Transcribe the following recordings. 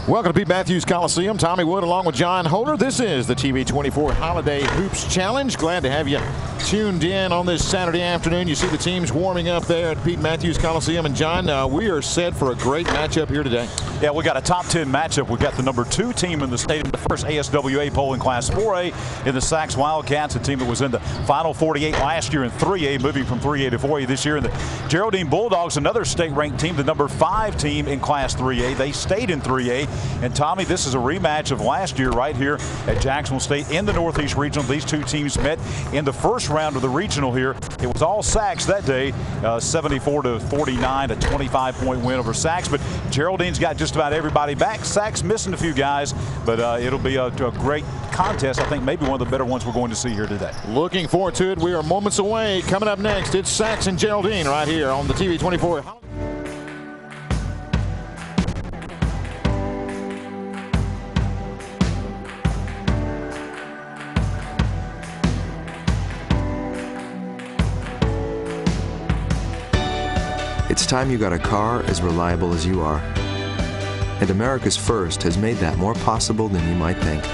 Welcome to Pete Matthews Coliseum. Tommy Wood along with John Holder. This is the TV24 Holiday Hoops Challenge. Glad to have you tuned in on this Saturday afternoon. You see the teams warming up there at Pete Matthews Coliseum. And John, we are set for a great matchup here today. Yeah, we got a top 10 matchup. We've got the number 2 team in the state in the first ASWA poll in Class 4A in the Sacs Wildcats, a team that was in the Final 48 last year in 3A, moving from 3A to 4A this year. And the Geraldine Bulldogs, another state-ranked team, the number 5 team in Class 3A. They stayed in 3A. And Tommy, this is a rematch of last year right here at Jacksonville State in the Northeast Regional. These two teams met in the first round of the regional here. It was all Sacs that day, 74-49, a 25-point win over Sacs. But Geraldine's got just about everybody back. Sacs missing a few guys, but it'll be a great contest. I think maybe one of the better ones we're going to see here today. Looking forward to it. We are moments away. Coming up next, it's Sacs and Geraldine right here on the TV24. It's time you got a car as reliable as you are. And America's First has made that more possible than you might think.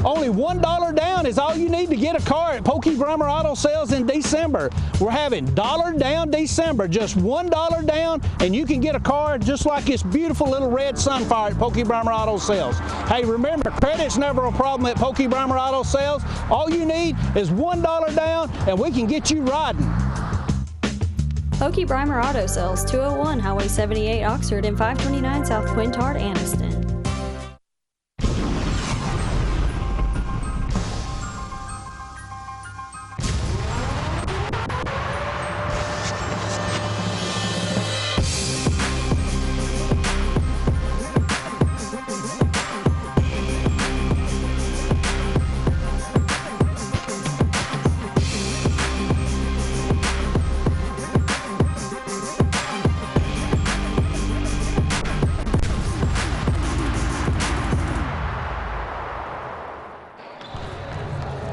Only $1 down is all you need to get a car at Pokey Brummer Auto Sales in December. We're having $1 down December, just $1 down, and you can get a car just like this beautiful little red Sunfire at Pokey Brummer Auto Sales. Hey, remember, credit's never a problem at Pokey Brummer Auto Sales. All you need is $1 down, and we can get you riding. Pokey Brummer Auto Sales, 201 Highway 78 Oxford and 529 South Quintard, Anniston.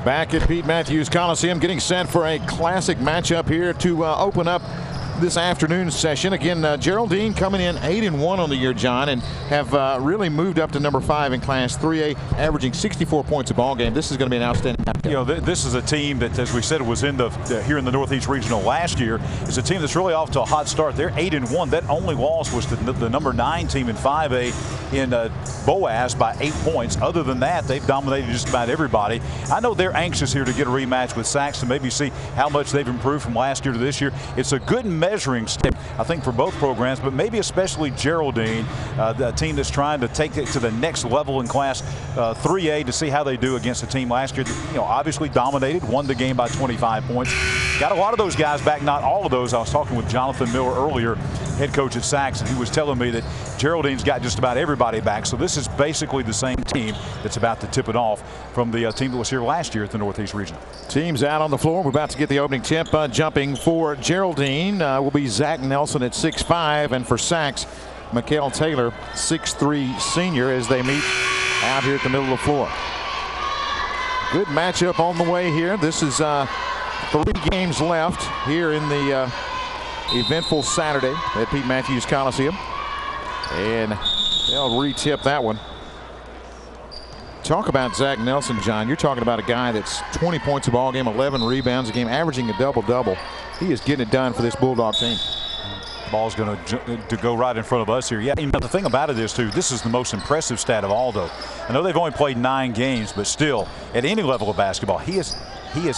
Back at Pete Matthews Coliseum, getting set for a classic matchup here to open up this afternoon's session. Again, Geraldine coming in 8-1 on the year, John, and have really moved up to number 5 in Class 3A, averaging 64 points a ball game. This is going to be an outstanding matchup. You know, this is a team that, as we said, was in the here in the Northeast Regional last year. It's a team that's really off to a hot start. They're 8-1. That only loss was the number 9 team in 5A in Boaz by 8 points. Other than that, they've dominated just about everybody. I know they're anxious here to get a rematch with Sacs to maybe see how much they've improved from last year to this year. It's a good measuring stick, I think, for both programs, but maybe especially Geraldine, the team that's trying to take it to the next level in Class 3A to see how they do against a team last year that, you know, obviously dominated, won the game by 25 points. Got a lot of those guys back, not all of those. I was talking with Jonathan Miller earlier, head coach at Sacs, and he was telling me that Geraldine's got just about everybody back. So this is basically the same team that's about to tip it off from the team that was here last year at the Northeast Regional. Teams out on the floor. We're about to get the opening tip. Jumping for Geraldine will be Zach Nelson at 6'5", and for Sacs, Mikhail Taylor, 6'3" senior, as they meet out here at the middle of the floor. Good matchup on the way here. This is 3 games left here in the eventful Saturday at Pete Matthews Coliseum. And they'll re-tip that one. Talk about Zach Nelson, John. You're talking about a guy that's 20 points a ball game, 11 rebounds a game, averaging a double-double. He is getting it done for this Bulldog team. Ball's going to go right in front of us here. Yeah, but the thing about it is, too, this is the most impressive stat of all, though. I know they've only played 9 games, but still, at any level of basketball, he is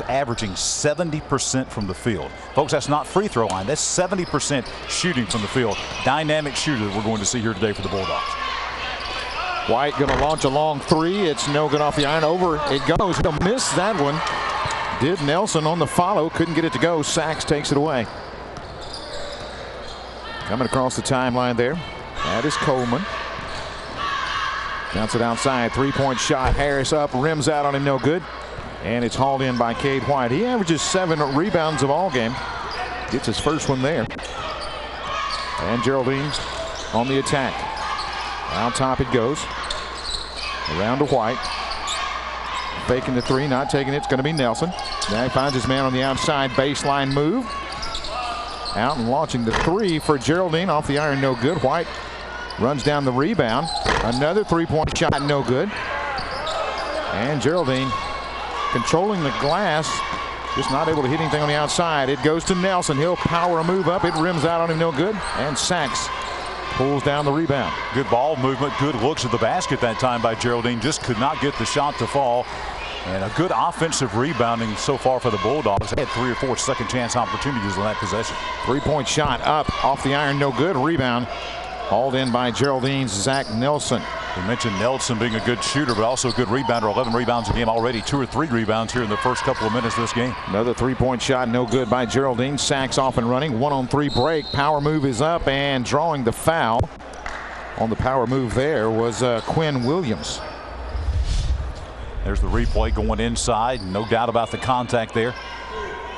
averaging 70% from the field. Folks, that's not free throw line. That's 70% shooting from the field. Dynamic shooter that we're going to see here today for the Bulldogs. White going to launch a long 3. It's no good off the iron. Over it goes. He'll miss that one. Did Nelson on the follow. Couldn't get it to go. Sacs takes it away. Coming across the timeline there. That is Coleman. Bounce it outside. 3-point shot. Harris up. Rims out on him. No good. And it's hauled in by Cade White. He averages 7 rebounds of all game. Gets his first one there. And Geraldine on the attack. Down top it goes. Around to White. Faking the 3, not taking it. It's going to be Nelson. Now he finds his man on the outside baseline move. Out and launching the three for Geraldine off the iron, no good. White runs down the rebound. Another three-point shot, no good. And Geraldine controlling the glass, just not able to hit anything on the outside. It goes to Nelson. He'll power a move up. It rims out on him, no good. And Sachs pulls down the rebound. Good ball movement, good looks at the basket that time by Geraldine. Just could not get the shot to fall. And a good offensive rebounding so far for the Bulldogs. They had 3 or 4 second chance opportunities on that possession. Three-point shot up off the iron, no good. Rebound hauled in by Geraldine's Zach Nelson. We mentioned Nelson being a good shooter, but also a good rebounder. 11 rebounds a game already. 2 or 3 rebounds here in the first couple of minutes of this game. Another three-point shot, no good by Geraldine. Sachs off and running. 1-on-3 break. Power move is up and drawing the foul. On the power move there was Quinn Williams. There's the replay going inside. No doubt about the contact there.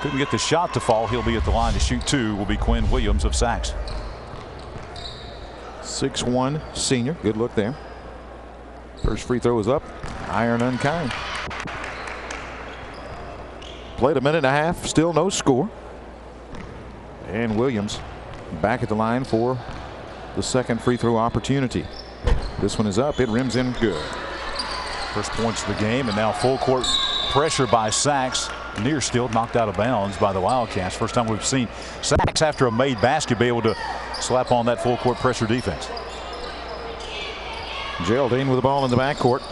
Couldn't get the shot to fall. He'll be at the line to shoot 2. Will be Quinn Williams of Sachs. 6'1" senior. Good look there. First free throw is up. Iron unkind. Played a minute and a half. Still no score. And Williams back at the line for the second free throw opportunity. This one is up. It rims in good. First points of the game, and now full court pressure by Sachs. Near still knocked out of bounds by the Wildcats. First time we've seen Sachs after a made basket be able to slap on that full court pressure defense. Geraldine with the ball in the backcourt.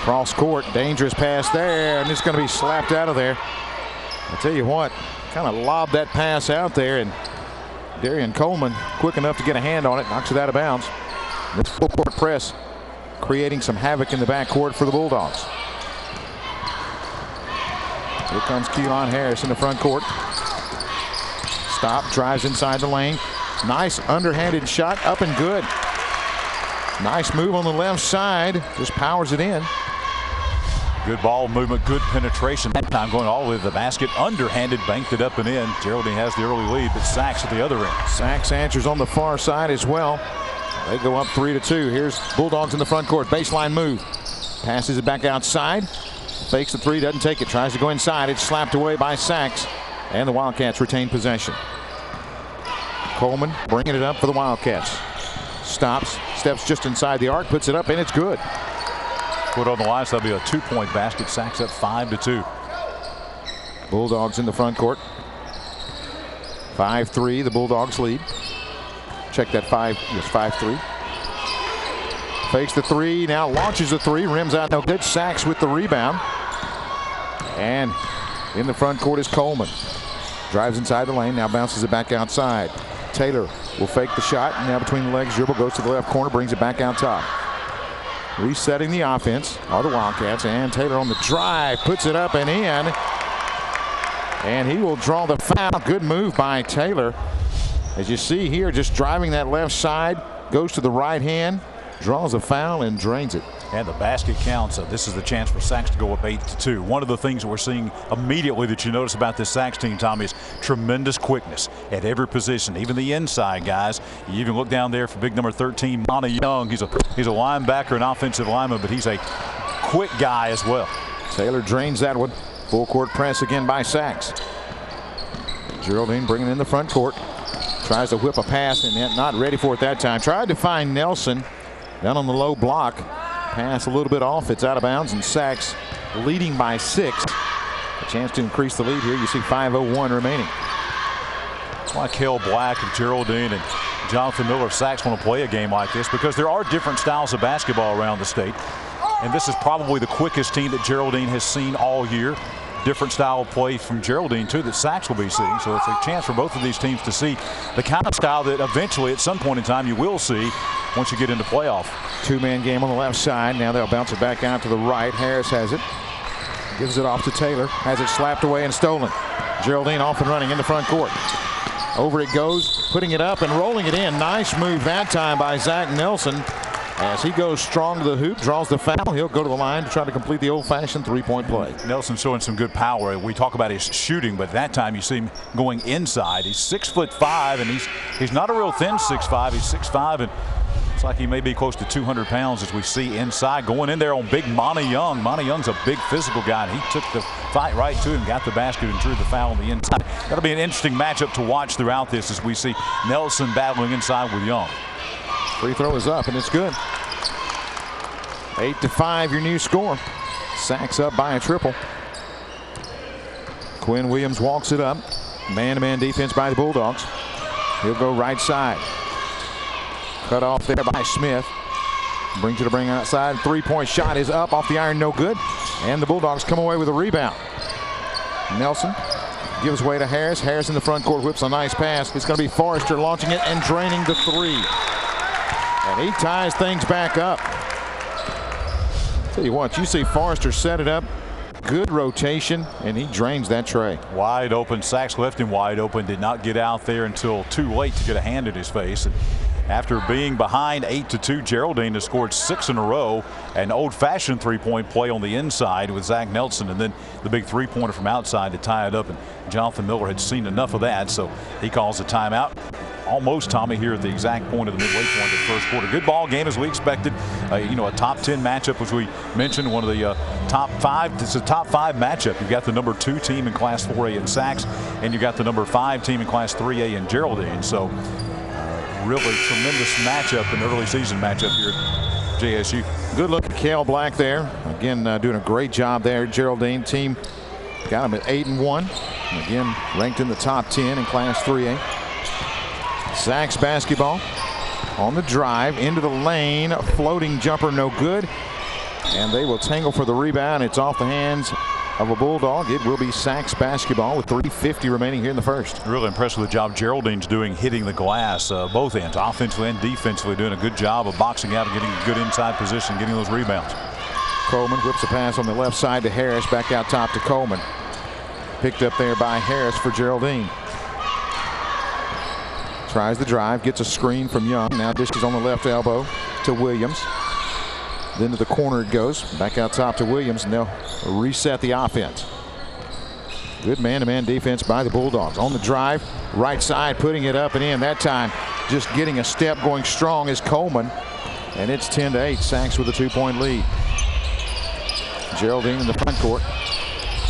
Cross court, dangerous pass there, and it's going to be slapped out of there. I tell you what, kind of lobbed that pass out there, and Darian Coleman quick enough to get a hand on it, knocks it out of bounds. This full court press creating some havoc in the backcourt for the Bulldogs. Here comes Keelan Harris in the front court. Stop, drives inside the lane. Nice underhanded shot, up and good. Nice move on the left side, just powers it in. Good ball movement, good penetration. That time going all the way to the basket. Underhanded, banked it up and in. Geraldine has the early lead, but Sachs at the other end. Sachs answers on the far side as well. They go up 3-2. Here's Bulldogs in the front court. Baseline move. Passes it back outside. Fakes the three, doesn't take it. Tries to go inside. It's slapped away by Sachs. And the Wildcats retain possession. Coleman bringing it up for the Wildcats. Stops, steps just inside the arc, puts it up, and it's good. Put on the line, so that'll be a 2-point basket. Sachs up 5-2. Bulldogs in the front court. 5-3, the Bulldogs lead. Check that 5-3. Fakes the three, now launches the three, rims out no good. Sachs with the rebound. And in the front court is Coleman. Drives inside the lane, now bounces it back outside. Taylor will fake the shot, and now between the legs dribble, goes to the left corner, brings it back out top. Resetting the offense are the Wildcats, and Taylor on the drive, puts it up and in. And he will draw the foul. Good move by Taylor. As you see here, just driving that left side, goes to the right hand, draws a foul and drains it. And the basket counts. So this is the chance for Sachs to go up 8-2. One of the things that we're seeing immediately that you notice about this Sachs team, Tommy, is tremendous quickness at every position, even the inside guys. You even look down there for big number 13, Monty Young. He's a linebacker, an offensive lineman, but he's a quick guy as well. Taylor drains that one. Full court press again by Sachs. Geraldine bringing in the front court. Tries to whip a pass and yet not ready for it that time. Tried to find Nelson down on the low block. Pass a little bit off. It's out of bounds, and Sachs leading by 6. A chance to increase the lead here. You see 5:01 remaining. That's why Cale Black and Geraldine and Jonathan Miller of Sachs want to play a game like this, because there are different styles of basketball around the state. And this is probably the quickest team that Geraldine has seen all year. Different style of play from Geraldine, too, that Sachs will be seeing. So it's a chance for both of these teams to see the kind of style that eventually, at some point in time, you will see once you get into playoff. Two-man game on the left side. Now they'll bounce it back out to the right. Harris has it. Gives it off to Taylor. Has it slapped away and stolen. Geraldine off and running in the front court. Over it goes, putting it up and rolling it in. Nice move that time by Zach Nelson. As he goes strong to the hoop, draws the foul, he'll go to the line to try to complete the old-fashioned three-point play. Nelson showing some good power. We talk about his shooting, but that time you see him going inside. He's 6'5", and he's not a real thin 6'5". He's 6'5", and Looks like he may be close to 200 pounds as we see inside. Going in there on big Monty Young. Monty Young's a big physical guy, and he took the fight right to him, got the basket, and drew the foul on the inside. That'll be an interesting matchup to watch throughout this as we see Nelson battling inside with Young. Free throw is up, and it's good. 8-5, your new score. Sacks up by a triple. Quinn Williams walks it up. Man-to-man defense by the Bulldogs. He'll go right side. Cut off there by Smith. Brings it to bring outside. Three-point shot is up off the iron, no good. And the Bulldogs come away with a rebound. Nelson gives way to Harris. Harris in the front court whips a nice pass. It's going to be Forrester launching it and draining the three. And he ties things back up. Tell you what, you see Forrester set it up. Good rotation, and he drains that tray. Wide open. Sachs left him wide open. Did not get out there until too late to get a hand in his face. And after being behind 8-2, Geraldine has scored 6 in a row. An old-fashioned three-point play on the inside with Zach Nelson, and then the big three-pointer from outside to tie it up. And Jonathan Miller had seen enough of that, so he calls a timeout. Almost, Tommy, here at the exact point of the midway point of the first quarter. Good ball game as we expected. You know, a top 10 matchup as we mentioned. One of the top 5. It's a top 5 matchup. You've got the number 2 team in Class 4A in Sachs, and you got the number 5 team in Class 3A in Geraldine. So really tremendous matchup, an early season matchup here at JSU. Good look at Cale Black there. Again, doing a great job there. Geraldine team got him at 8-1. Again, ranked in the top 10 in Class 3A. Sachs basketball on the drive into the lane. Floating jumper, no good. And they will tangle for the rebound. It's off the hands of a Bulldog. It will be Sachs basketball with 3:50 remaining here in the first. Really impressed with the job Geraldine's doing hitting the glass, both ends, offensively and defensively, doing a good job of boxing out and getting a good inside position, getting those rebounds. Coleman whips a pass on the left side to Harris. Back out top to Coleman. Picked up there by Harris for Geraldine. Tries the drive, gets a screen from Young. Now dishes on the left elbow to Williams. Then to the corner it goes. Back out top to Williams, and they'll reset the offense. Good man-to-man defense by the Bulldogs. On the drive, right side, putting it up and in. That time, just getting a step, going strong is Coleman. And it's 10-8. Sachs with a 2-point lead. Geraldine in the front court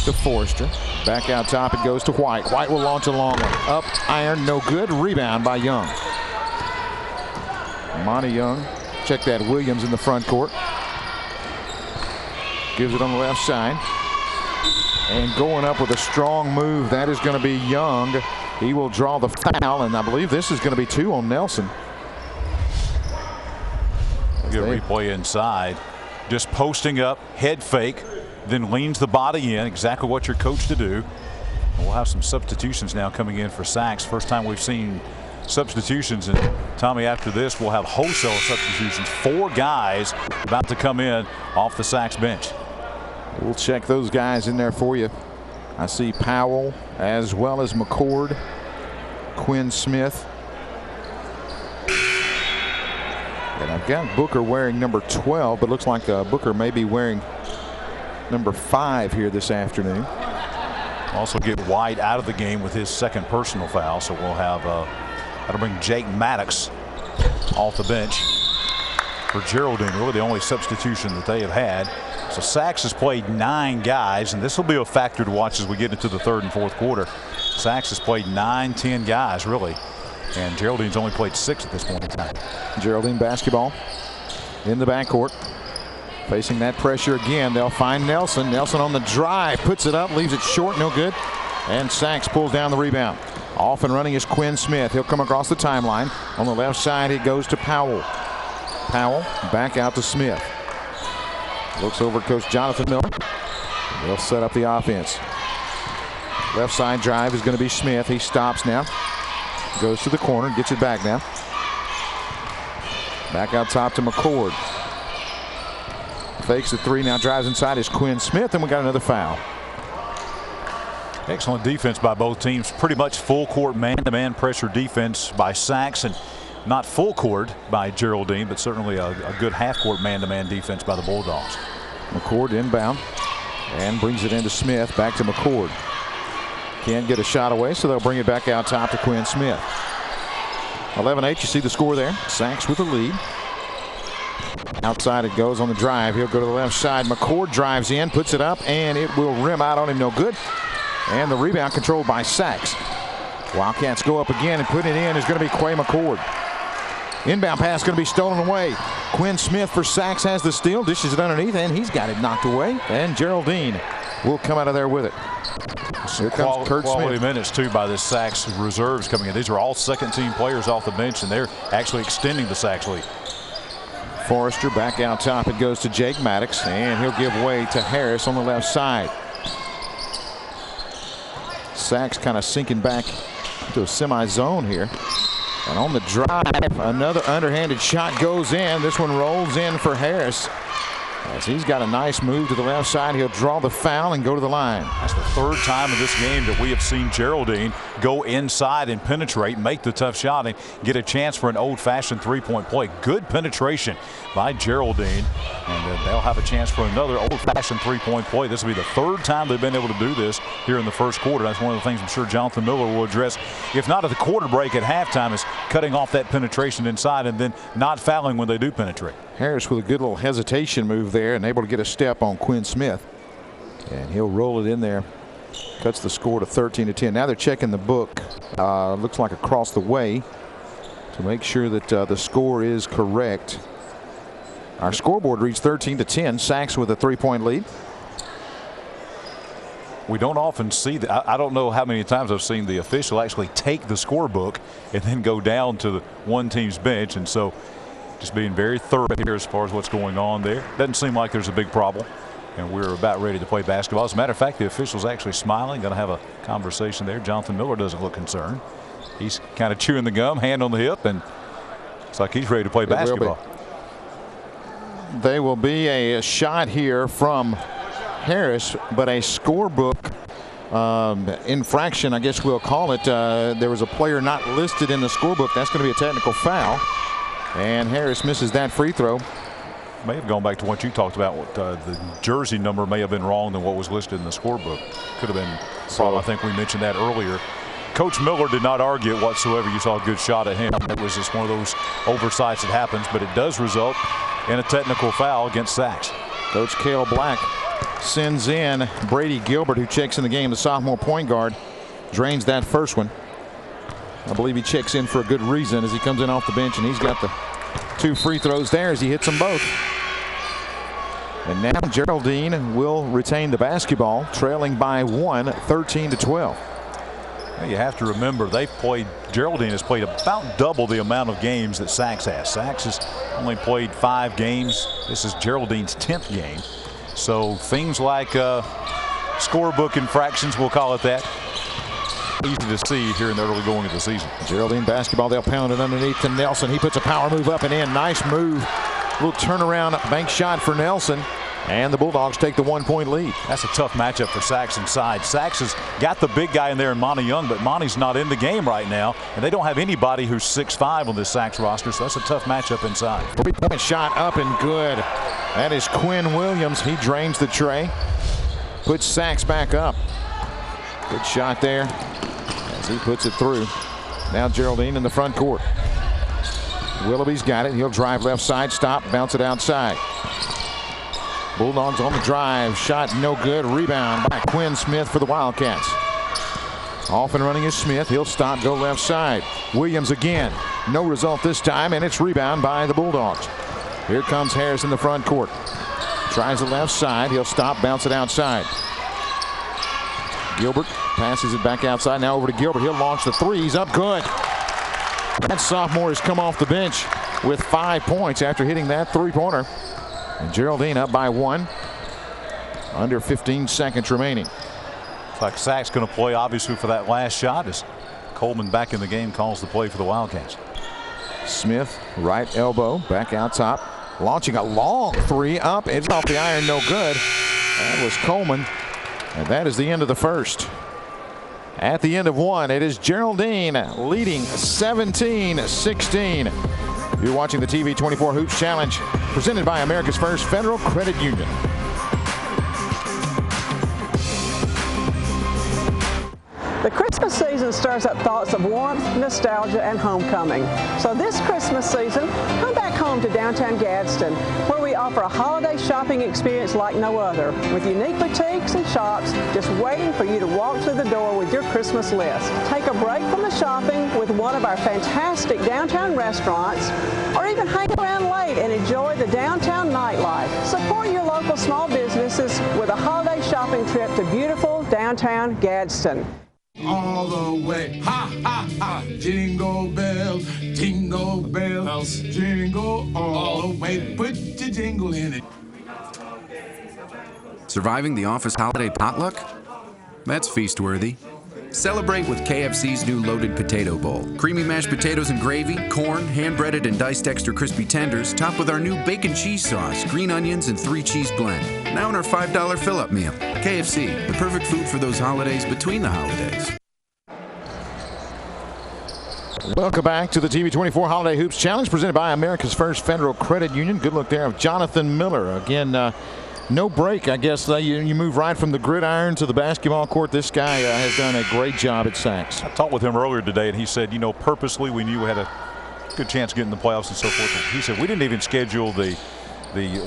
to Forrester. Back out top, it goes to White. White will launch a long one. Up, iron, no good. Rebound by Young. Monty Young. Check that. Williams in the front court. Gives it on the left side. And going up with a strong move. That is going to be Young. He will draw the foul, and I believe this is going to be 2 on Nelson. Good replay inside. Just posting up, head fake. Then leans the body in, exactly what you're coached to do. We'll have some substitutions now coming in for Sachs. First time we've seen substitutions. And Tommy, after this, we'll have wholesale substitutions. 4 guys about to come in off the Sachs bench. We'll check those guys in there for you. I see Powell as well as McCord, Quinn Smith. And I've got Booker wearing number 12, but looks like Booker may be wearing number 5 here this afternoon. Also get White out of the game with his second personal foul, so we'll have that'll bring Jake Maddox off the bench for Geraldine. Really the only substitution that they have had. So Sachs has played 9 guys, and this will be a factor to watch as we get into the third and fourth quarter. Sachs has played 9-10 guys really, and Geraldine's only played 6 at this point in time. Geraldine basketball in the backcourt. Facing that pressure again, they'll find Nelson. Nelson on the drive, puts it up, leaves it short, no good. And Sachs pulls down the rebound. Off and running is Quinn Smith. He'll come across the timeline. On the left side, it goes to Powell. Powell back out to Smith. Looks over at Coach Jonathan Miller. They'll set up the offense. Left side drive is going to be Smith. He stops now. Goes to the corner, gets it back now. Back out top to McCord. Fakes the 3, now drives inside is Quinn Smith, and we got another foul. Excellent defense by both teams. Pretty much full court man-to-man pressure defense by Sachs, and not full court by Geraldine, but certainly a good half-court man-to-man defense by the Bulldogs. McCord inbound and brings it into Smith. Back to McCord. Can't get a shot away, so they'll bring it back out top to Quinn Smith. 11-8, you see the score there. Sachs with the lead. Outside it goes on the drive. He'll go to the left side. McCord drives in, puts it up, and it will rim out on him. No good. And the rebound controlled by Sachs. Wildcats go up again and put it in is going to be Quay McCord. Inbound pass going to be stolen away. Quinn Smith for Sachs has the steal, dishes it underneath, and he's got it knocked away. And Geraldine will come out of there with it. Here comes Kurt quality Smith. minutes too by the Sachs reserves coming in. These are all second-team players off the bench, and they're actually extending the Sachs lead. Forrester back out top. It goes to Jake Maddox, and he'll give way to Harris on the left side. Sachs kind of sinking back to a semi-zone here. And on the drive, another underhanded shot goes in. This one rolls in for Harris. As he's got a nice move to the left side, he'll draw the foul and go to the line. That's the third time in this game that we have seen Geraldine go inside and penetrate, make the tough shot, and get a chance for an old-fashioned three-point play. Good penetration by Geraldine, and they'll have a chance for another old-fashioned three-point play. This will be the third time they've been able to do this here in the first quarter. That's one of the things I'm sure Jonathan Miller will address, if not at the quarter break, at halftime, is cutting off that penetration inside and then not fouling when they do penetrate. Harris with a good little hesitation move there and able to get a step on Quinn Smith. And he'll roll it in there. Cuts the score to 13-10. Now they're checking the book. Looks like across the way to make sure that the score is correct. Our scoreboard reads 13-10. Sachs with a 3-point lead. We don't often see that. I don't know how many times I've seen the official actually take the scorebook and then go down to the one team's bench. And so just being very thorough here as far as what's going on there. Doesn't seem like there's a big problem. And we're about ready to play basketball. As a matter of fact, the official's actually smiling, going to have a conversation there. Jonathan Miller doesn't look concerned. He's kind of chewing the gum, hand on the hip, and it's like he's ready to play basketball. There will be a shot here from Harris, but a scorebook infraction, I guess we'll call it. There was a player not listed in the scorebook. That's going to be a technical foul. And Harris misses that free throw. May have gone back to what you talked about. What the jersey number may have been wrong than what was listed in the scorebook. Could have been. So I think we mentioned that earlier. Coach Miller did not argue it whatsoever. You saw a good shot at him. It was just one of those oversights that happens, but it does result in a technical foul against Sachs. Coach Cale Black sends in Brady Gilbert, who checks in the game. The sophomore point guard drains that first one. I believe he checks in for a good reason as he comes in off the bench, and he's got the 2 free throws there as he hits them both. And now Geraldine will retain the basketball, trailing by 1, 13-12. You have to remember Geraldine has played about double the amount of games that Sachs has. Sachs has only played 5 games. This is Geraldine's 10th game. So things like scorebook infractions, we'll call it that, easy to see here in the early going of the season. Geraldine basketball, they'll pound it underneath to Nelson. He puts a power move up and in. Nice move. Little turnaround bank shot for Nelson. And the Bulldogs take the 1-point lead. That's a tough matchup for Sachs inside. Sachs has got the big guy in there in Monty Young, but Monty's not in the game right now. And they don't have anybody who's 6'5" on this Sachs roster, so that's a tough matchup inside. 3-point shot up and good. That is Quinn Williams. He drains the tray. Puts Sachs back up. Good shot there as he puts it through. Now Geraldine in the front court. Willoughby's got it. He'll drive left side, stop, bounce it outside. Bulldogs on the drive. Shot no good. Rebound by Quinn Smith for the Wildcats. Off and running is Smith. He'll stop, go left side. Williams again. No result this time, and it's rebound by the Bulldogs. Here comes Harris in the front court. Tries the left side. He'll stop, bounce it outside. Gilbert passes it back outside. Now over to Gilbert. He'll launch the 3. He's up good. That sophomore has come off the bench with 5 points after hitting that 3-pointer. And Geraldine up by 1. Under 15 seconds remaining. Looks like Sachs going to play obviously for that last shot as Coleman back in the game calls the play for the Wildcats. Smith right elbow back out top. Launching a long 3 up. It's off the iron, no good. That was Coleman. And that is the end of the first. At the end of 1, it is Geraldine leading 17-16. You're watching the TV 24 Hoops Challenge presented by America's First Federal Credit Union. The Christmas season stirs up thoughts of warmth, nostalgia, and homecoming. So this Christmas season, come back home home to downtown Gadsden, where we offer a holiday shopping experience like no other, with unique boutiques and shops just waiting for you to walk through the door with your Christmas list. Take a break from the shopping with one of our fantastic downtown restaurants, or even hang around late and enjoy the downtown nightlife. Support your local small businesses with a holiday shopping trip to beautiful downtown Gadsden. All the way, ha, ha, ha, jingle bells, jingle all the way, put your jingle in it. Surviving the office holiday potluck? That's feast-worthy. Celebrate with KFC's new Loaded Potato Bowl. Creamy mashed potatoes and gravy, corn, hand-breaded and diced extra crispy tenders, topped with our new bacon cheese sauce, green onions, and 3-cheese blend. Now in our $5 fill-up meal. KFC, the perfect food for those holidays between the holidays. Welcome back to the TV24 Holiday Hoops Challenge presented by America's First Federal Credit Union. Good look there of Jonathan Miller. Again, no break, I guess. You move right from the gridiron to the basketball court. This guy has done a great job at Saks. I talked with him earlier today, and he said, you know, purposely we knew we had a good chance of getting the playoffs and so forth. He said we didn't even schedule the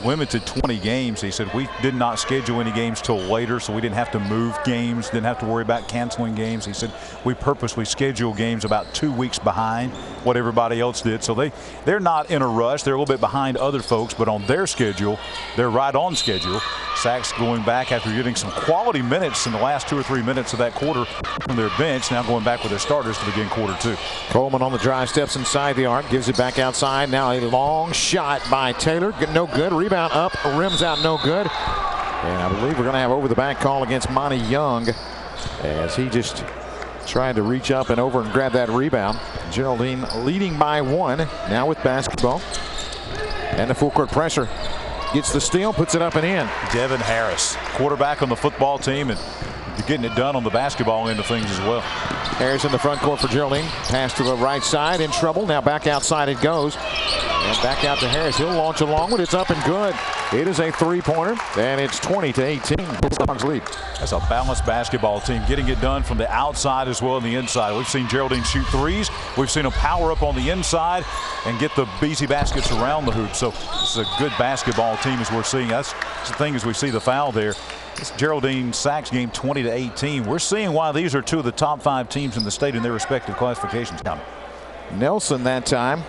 limited 20 games. He said we did not schedule any games till later, so we didn't have to move games, didn't have to worry about canceling games. He said we purposely scheduled games about 2 weeks behind what everybody else did. So they're not in a rush. They're a little bit behind other folks, but on their schedule, they're right on schedule. Saks going back after getting some quality minutes in the last 2 or 3 minutes of that quarter from their bench, now going back with their starters to begin quarter 2. Coleman on the drive, steps inside the arc, gives it back outside. Now a long shot by Taylor. No good. Rebound up, rims out, no good. And I believe we're going to have over the back call against Monty Young as he just tried to reach up and over and grab that rebound. Geraldine leading by 1 now with basketball. And the full court pressure. Gets the steal, puts it up and in. Devin Harris, quarterback on the football team, and getting it done on the basketball end of things as well. Harris in the front court for Geraldine. Pass to the right side, in trouble. Now back outside it goes. And back out to Harris. He'll launch along with it. It's up and good. It is a 3-pointer, and it's 20-18. Bulldogs lead. That's a balanced basketball team, getting it done from the outside as well as the inside. We've seen Geraldine shoot threes. We've seen them power up on the inside and get the easy baskets around the hoop. So this is a good basketball team as we're seeing. That's the thing as we see the foul there. This Geraldine Saks game 20-18. We're seeing why these are 2 of the top 5 teams in the state in their respective classifications. Nelson that time.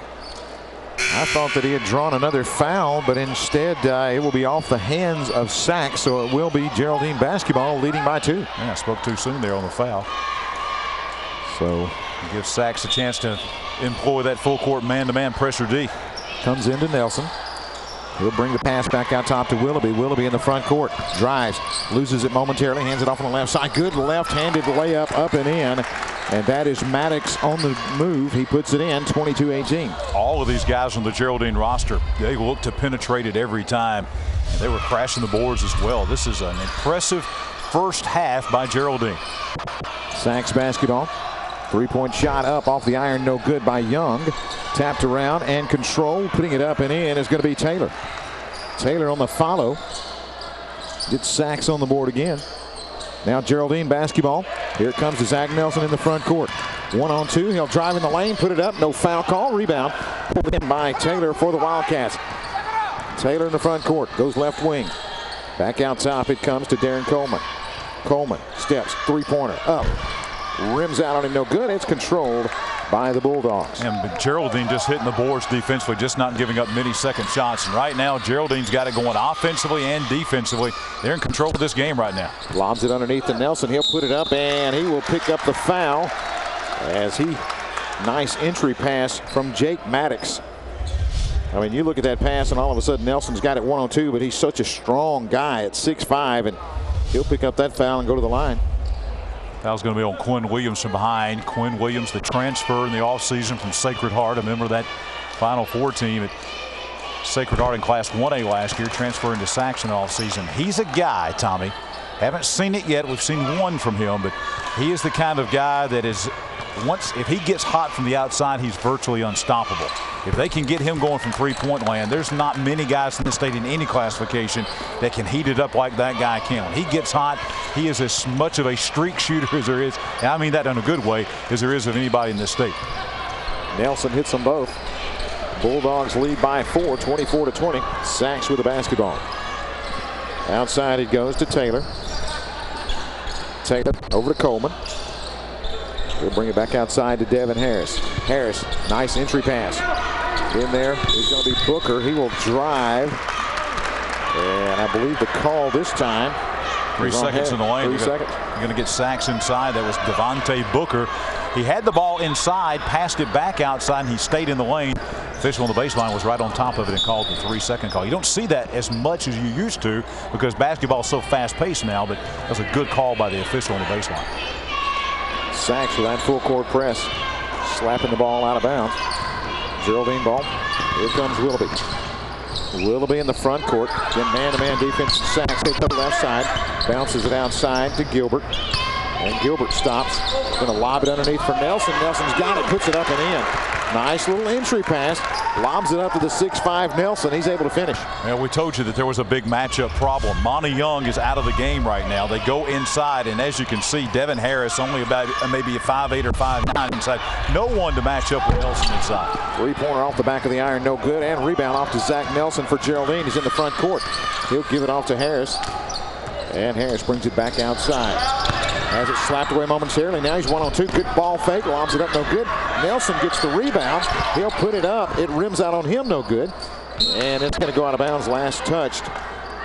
I thought that he had drawn another foul, but instead it will be off the hands of Saks, so it will be Geraldine basketball leading by 2. Yeah, I spoke too soon there on the foul. So gives Saks a chance to employ that full court man-to-man pressure D. Comes into Nelson. He'll bring the pass back out top to Willoughby. Willoughby in the front court. Drives. Loses it momentarily. Hands it off on the left side. Good left-handed layup up and in. And that is Maddox on the move. He puts it in 22-18. All of these guys on the Geraldine roster, they look to penetrate it every time. And they were crashing the boards as well. This is an impressive first half by Geraldine. Saks basketball. 3-point shot up off the iron, no good by Young. Tapped around and controlled, putting it up and in is going to be Taylor. Taylor on the follow. Gets Saks on the board again. Now Geraldine basketball. Here comes to Zach Nelson in the front court. 1-on-2. He'll drive in the lane, put it up. No foul call. Rebound. Pulled in by Taylor for the Wildcats. Taylor in the front court. Goes left wing. Back out top it comes to Darren Coleman. Coleman steps. 3-pointer up. Rims out on him, no good. It's controlled by the Bulldogs. And Geraldine just hitting the boards defensively, just not giving up many second shots. And right now, Geraldine's got it going offensively and defensively. They're in control of this game right now. Lobs it underneath to Nelson. He'll put it up, and he will pick up the foul as nice entry pass from Jake Maddox. I mean, you look at that pass, and all of a sudden Nelson's got it 1-on-2, but he's such a strong guy at 6'5", and he'll pick up that foul and go to the line. Foul's going to be on Quinn Williams from behind. Quinn Williams, the transfer in the offseason from Sacred Heart. A member of that Final Four team at Sacred Heart in Class 1A last year, transferring to Saks in the offseason. He's a guy, Tommy. Haven't seen it yet. We've seen one from him, but he is the kind of guy that is, if he gets hot from the outside, he's virtually unstoppable. If they can get him going from three-point land, there's not many guys in the state in any classification that can heat it up like that guy can. When he gets hot, he is as much of a streak shooter as there is, and I mean that in a good way, as there is of anybody in this state. Nelson hits them both. Bulldogs lead by 4, 24-20. Sachs with the basketball. Outside it goes to Taylor. Taylor over to Coleman. He'll bring it back outside to Devin Harris. Harris, nice entry pass. In there is going to be Booker. He will drive. And I believe the call this time. 3 seconds in the lane. 3 seconds. You're going to get Sachs inside. That was Devontae Booker. He had the ball inside, passed it back outside, and he stayed in the lane. Official on the baseline was right on top of it and called the 3-second call. You don't see that as much as you used to because basketball is so fast-paced now, but that was a good call by the official on the baseline. Sachs with that full court press, slapping the ball out of bounds. Geraldine ball. Here comes Willoughby. Willoughby in the front court. Then man-to-man defense. Sachs takes up the left side. Bounces it outside to Gilbert. And Gilbert stops. Going to lob it underneath for Nelson. Nelson's got it. Puts it up and in. Nice little entry pass. Lobs it up to the 6'5 Nelson. He's able to finish. Yeah, we told you that there was a big matchup problem. Monty Young is out of the game right now. They go inside, and as you can see, Devin Harris only about maybe a 5'8 or 5'9 inside. No one to match up with Nelson inside. Three-pointer off the back of the iron, no good. And rebound off to Zach Nelson for Geraldine. He's in the front court. He'll give it off to Harris. And Harris brings it back outside. Has it slapped away momentarily. Now he's 1-on-2. Good ball fake. Lobs it up, no good. Nelson gets the rebound. He'll put it up. It rims out on him, no good. And it's going to go out of bounds. Last touched.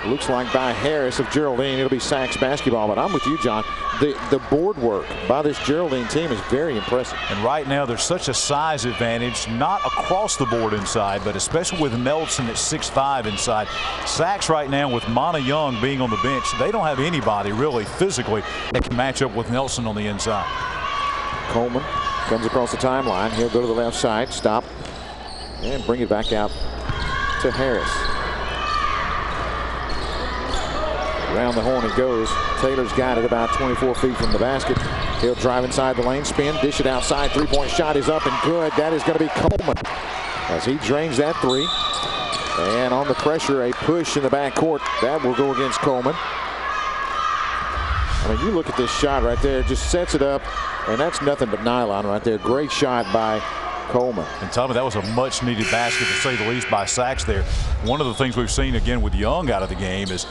Looks like by Harris of Geraldine. It'll be Sachs basketball. But I'm with you, John. The board work by this Geraldine team is very impressive. And right now there's such a size advantage, not across the board inside, but especially with Nelson at 6'5 inside. Sachs right now with Monty Young being on the bench, they don't have anybody really physically that can match up with Nelson on the inside. Coleman comes across the timeline. He'll go to the left side, stop, and bring it back out to Harris. Around the horn it goes. Taylor's got it about 24 feet from the basket. He'll drive inside the lane, spin, dish it outside. Three-point shot is up and good. That is going to be Coleman as he drains that three. And on the pressure, a push in the backcourt. That will go against Coleman. I mean, you look at this shot right there. Just sets it up, and that's nothing but nylon right there. Great shot by Coleman. And Tommy, that was a much-needed basket, to say the least, by Sachs there. One of the things we've seen, again, with Young out of the game is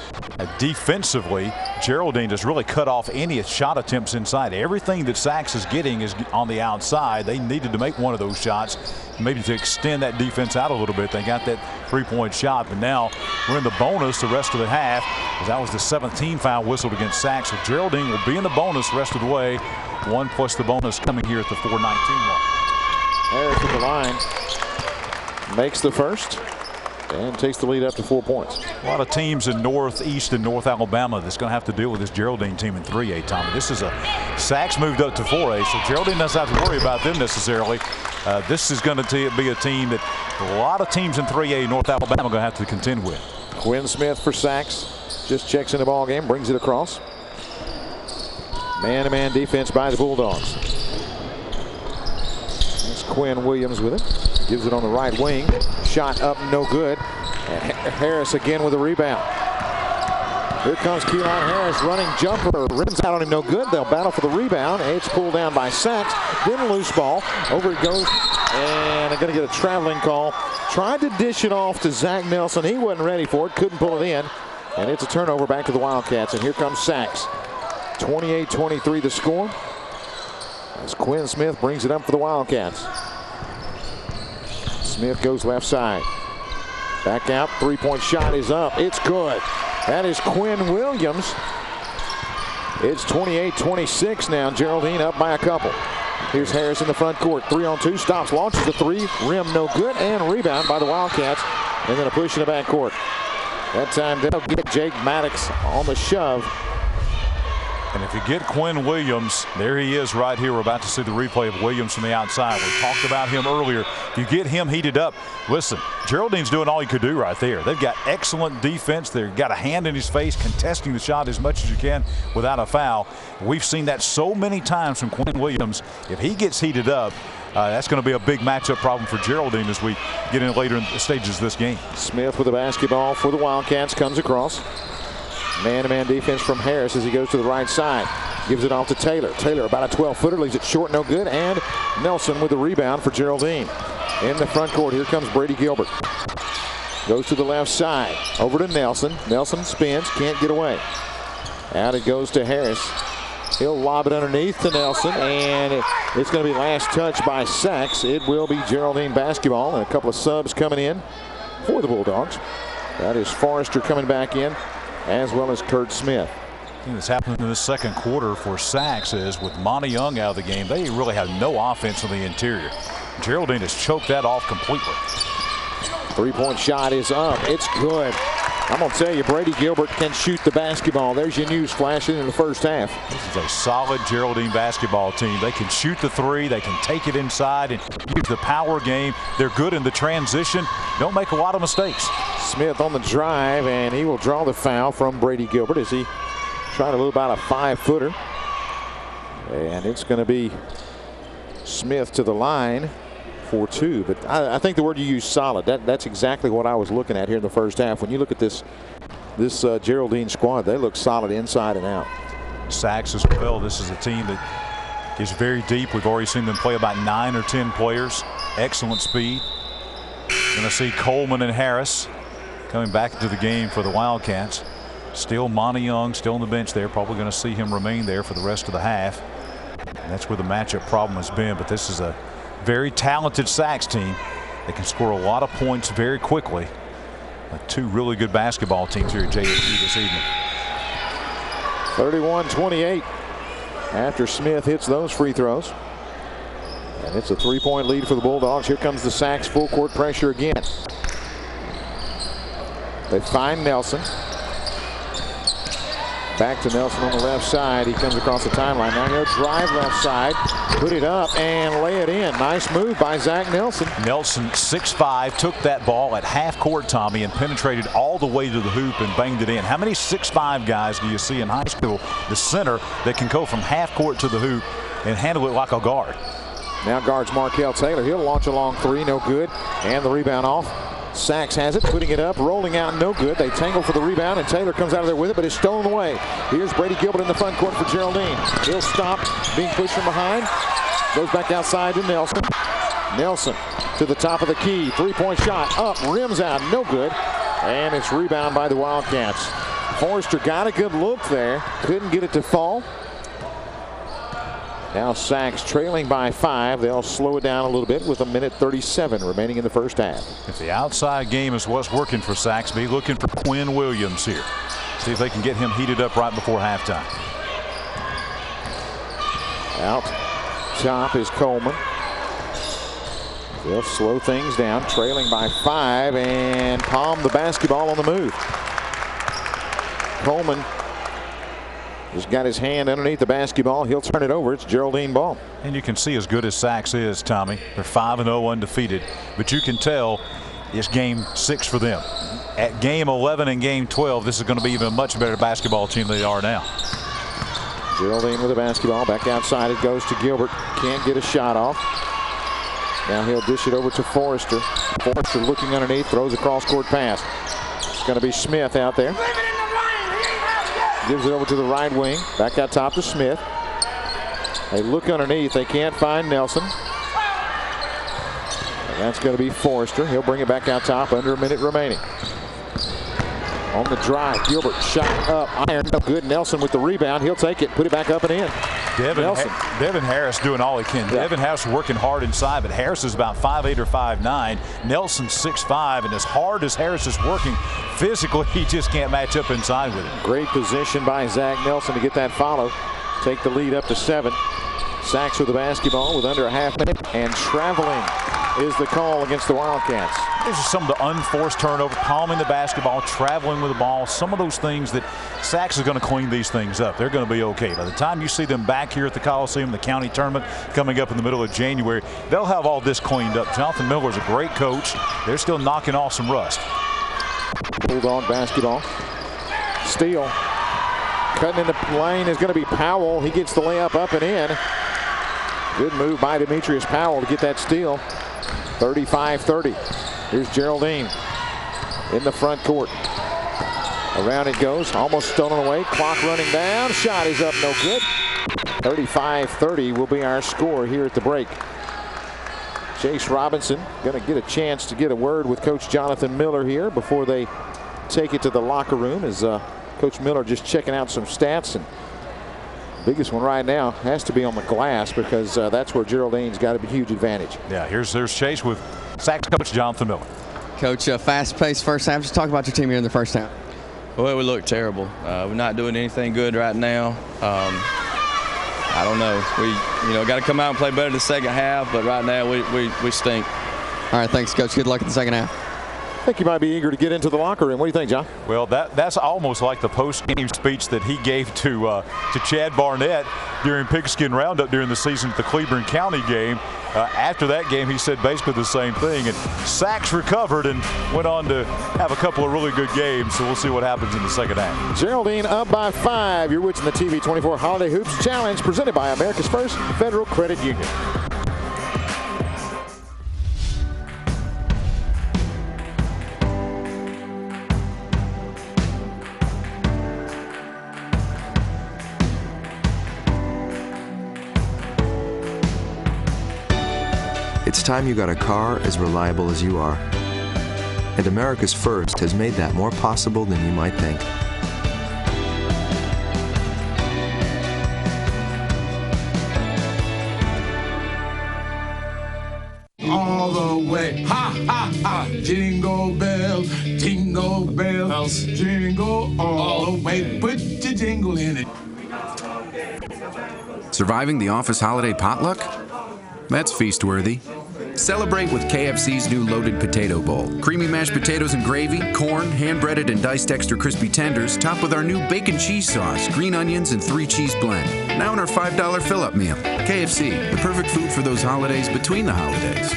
defensively, Geraldine has really cut off any shot attempts inside. Everything that Sachs is getting is on the outside. They needed to make one of those shots, maybe to extend that defense out a little bit. They got that three-point shot, but now we're in the bonus the rest of the half. That was the 17 foul whistled against Sachs. So Geraldine will be in the bonus the rest of the way. 1 plus the bonus coming here at the 4:19 mark. Harris at the line, makes the first, and takes the lead up to 4 points. A lot of teams in Northeast and North Alabama that's going to have to deal with this Geraldine team in 3A, Tommy. This is Sachs moved up to 4A, so Geraldine doesn't have to worry about them necessarily. This is going to be a team that a lot of teams in 3A North Alabama are going to have to contend with. Quinn Smith for Sachs just checks in the ball game, brings it across. Man-to-man defense by the Bulldogs. Quinn Williams with it. Gives it on the right wing. Shot up, no good. And Harris again with a rebound. Here comes Keelan Harris running jumper. Rims out on him, no good. They'll battle for the rebound. It's pulled down by Sachs. Then loose ball. Over it goes. And they're going to get a traveling call. Tried to dish it off to Zach Nelson. He wasn't ready for it. Couldn't pull it in. And it's a turnover back to the Wildcats. And here comes Sachs. 28-23 the score. As Quinn Smith brings it up for the Wildcats. Smith goes left side. Back out. Three-point shot is up. It's good. That is Quinn Williams. It's 28-26 now. Geraldine up by a couple. Here's Harris in the front court. 3-on-2. Stops. Launches the three. Rim no good. And rebound by the Wildcats. And then a push in the backcourt. That time they'll get Jake Maddox on the shove. And if you get Quinn Williams, there he is right here. We're about to see the replay of Williams from the outside. We talked about him earlier. If you get him heated up, listen, Geraldine's doing all he could do right there. They've got excellent defense. They've got a hand in his face, contesting the shot as much as you can without a foul. We've seen that so many times from Quinn Williams. If he gets heated up, that's going to be a big matchup problem for Geraldine as we get in later in the stages of this game. Smith with the basketball for the Wildcats, comes across. Man-to-man defense from Harris as he goes to the right side. Gives it off to Taylor. Taylor about a 12-footer, leaves it short, no good. And Nelson with the rebound for Geraldine. in the front court. Here comes Brady Gilbert. Goes to the left side. Over to Nelson. Nelson spins. Can't get away. Out it goes to Harris. He'll lob it underneath to Nelson, and it's going to be last touch by Sachs. It will be Geraldine basketball, and a couple of subs coming in for the Bulldogs. That is Forrester coming back in, as well as Kurt Smith. The thing that's happened in the second quarter for Sachs is with Monty Young out of the game, they really have no offense on the interior. Geraldine has choked that off completely. Three-point shot is up. It's good. I'm going to tell you, Brady Gilbert can shoot the basketball. There's your news flashing in the first half. This is a solid Geraldine basketball team. They can shoot the three. They can take it inside and use the power game. They're good in the transition. Don't make a lot of mistakes. Smith on the drive, and he will draw the foul from Brady Gilbert as he trying to move about a 5-footer. And it's going to be Smith to the line for two. But I think the word you use, solid, that's exactly what I was looking at here in the first half. When you look at this Geraldine squad, they look solid inside and out. Sachs as well. This is a team that is very deep. We've already seen them play about 9 or 10 players. Excellent speed. Going to see Coleman and Harris coming back into the game for the Wildcats. Still Monty Young still on the bench there. Probably going to see him remain there for the rest of the half. And that's where the matchup problem has been. But this is a very talented Sachs team. They can score a lot of points very quickly. Two really good basketball teams here at JSU this evening. 31-28 after Smith hits those free throws. And it's a 3-point lead for the Bulldogs. Here comes the Sachs full court pressure again. They find Nelson. Back to Nelson on the left side. He comes across the timeline. Now he'll drive left side, put it up, and lay it in. Nice move by Zach Nelson. Nelson, 6'5", took that ball at half court, Tommy, and penetrated all the way to the hoop and banged it in. How many 6'5" guys do you see in high school, the center, that can go from half court to the hoop and handle it like a guard? Now guards Markel Taylor. He'll launch a long three, no good. And the rebound off. Sachs has it, putting it up, rolling out, no good. They tangle for the rebound, and Taylor comes out of there with it, but it's stolen away. Here's Brady Gilbert in the front court for Geraldine. He'll stop, being pushed from behind. Goes back outside to Nelson. Nelson to the top of the key. 3-point shot, up, rims out, no good. And it's rebound by the Wildcats. Forrester got a good look there, couldn't get it to fall. Now Sachs trailing by 5. They'll slow it down a little bit with 1:37 remaining in the first half. If the outside game is what's working for Sachs, be looking for Quinn Williams here. See if they can get him heated up right before halftime. Out top is Coleman. They'll slow things down, trailing by 5, and palm the basketball on the move. Coleman just got his hand underneath the basketball. He'll turn it over. It's Geraldine ball. And you can see as good as Sachs is, Tommy. They're 5-0 undefeated. But you can tell it's game 6 for them. At game 11 and game 12, this is going to be even a much better basketball team than they are now. Geraldine with the basketball. Back outside it goes to Gilbert. Can't get a shot off. Now he'll dish it over to Forrester. Forrester looking underneath. Throws a cross-court pass. It's going to be Smith out there. Gives it over to the right wing. Back out top to Smith. They look underneath. They can't find Nelson. And that's going to be Forrester. He'll bring it back out top. Under a minute remaining. On the drive, Gilbert shot up. Iron, no good. Nelson with the rebound. He'll take it. Put it back up and in. Devin Harris doing all he can. Yeah. Devin Harris working hard inside, but Harris is about 5'8" or 5'9". Nelson's 6'5", and as hard as Harris is working, physically he just can't match up inside with him. Great position by Zach Nelson to get that follow. Take the lead up to 7. Sachs with the basketball with under a half minute, and traveling is the call against the Wildcats. This is some of the unforced turnover, palming the basketball, traveling with the ball, some of those things that Sachs is going to clean these things up. They're going to be okay. By the time you see them back here at the Coliseum, the county tournament coming up in the middle of January, they'll have all this cleaned up. Jonathan Miller is a great coach. They're still knocking off some rust. Bulldog basketball. Steal. Cutting in the lane is going to be Powell. He gets the layup up and in. Good move by Demetrius Powell to get that steal. 35-30. Here's Geraldine in the front court. Around it goes. Almost stolen away. Clock running down. Shot is up. No good. 35-30 will be our score here at the break. Chase Robinson going to get a chance to get a word with Coach Jonathan Miller here before they take it to the locker room, as Coach Miller just checking out some stats. And biggest one right now has to be on the glass, because that's where Geraldine's got a huge advantage. Yeah, here's Chase with Sacs coach Jonathan Miller. Coach, fast-paced first half. Just talk about your team here in the first half. Well, we look terrible. We're not doing anything good right now. I don't know. We got to come out and play better the second half, but right now we stink. All right, thanks, Coach. Good luck in the second half. I think you might be eager to get into the locker room. What do you think, John? Well, that's almost like the post-game speech that he gave to Chad Barnett during Pigskin Roundup during the season at the Cleburne County game. After that game, he said basically the same thing. And Sacs recovered and went on to have a couple of really good games. So we'll see what happens in the second half. Geraldine up by 5. You're watching the TV24 Holiday Hoops Challenge, presented by America's First Federal Credit Union. It's time you got a car as reliable as you are. And America's First has made that more possible than you might think. All the way, ha, ha, ha, jingle bells, jingle all the way, put your jingle in it. Surviving the office holiday potluck? That's feast-worthy. Celebrate with KFC's new loaded potato bowl. Creamy mashed potatoes and gravy, corn, hand-breaded and diced extra crispy tenders, topped with our new bacon cheese sauce, green onions, and 3-cheese blend. Now in our $5 fill-up meal. KFC, the perfect food for those holidays between the holidays.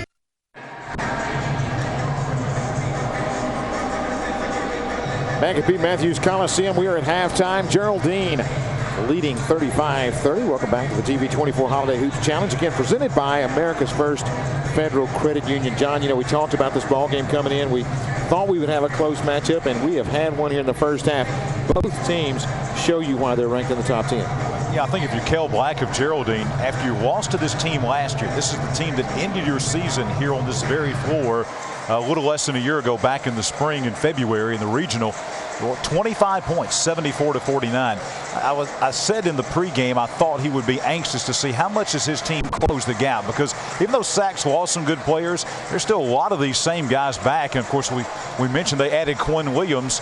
Back at Pete Matthews Coliseum, we are at halftime. Geraldine leading 35-30. Welcome back to the TV24 Holiday Hoops Challenge, again presented by America's First Federal Credit Union. John, we talked about this ball game coming in. We thought we would have a close matchup, and we have had one here in the first half. Both teams show you why they're ranked in the top 10. Yeah, I think if you're Kel Black of Geraldine, after you lost to this team last year, this is the team that ended your season here on this very floor a little less than a year ago, back in the spring in February in the regional. 25 points, 74-49. I said in the pregame I thought he would be anxious to see how much does his team close the gap, because even though Sacs lost some good players, there's still a lot of these same guys back. And of course we mentioned they added Quinn Williams,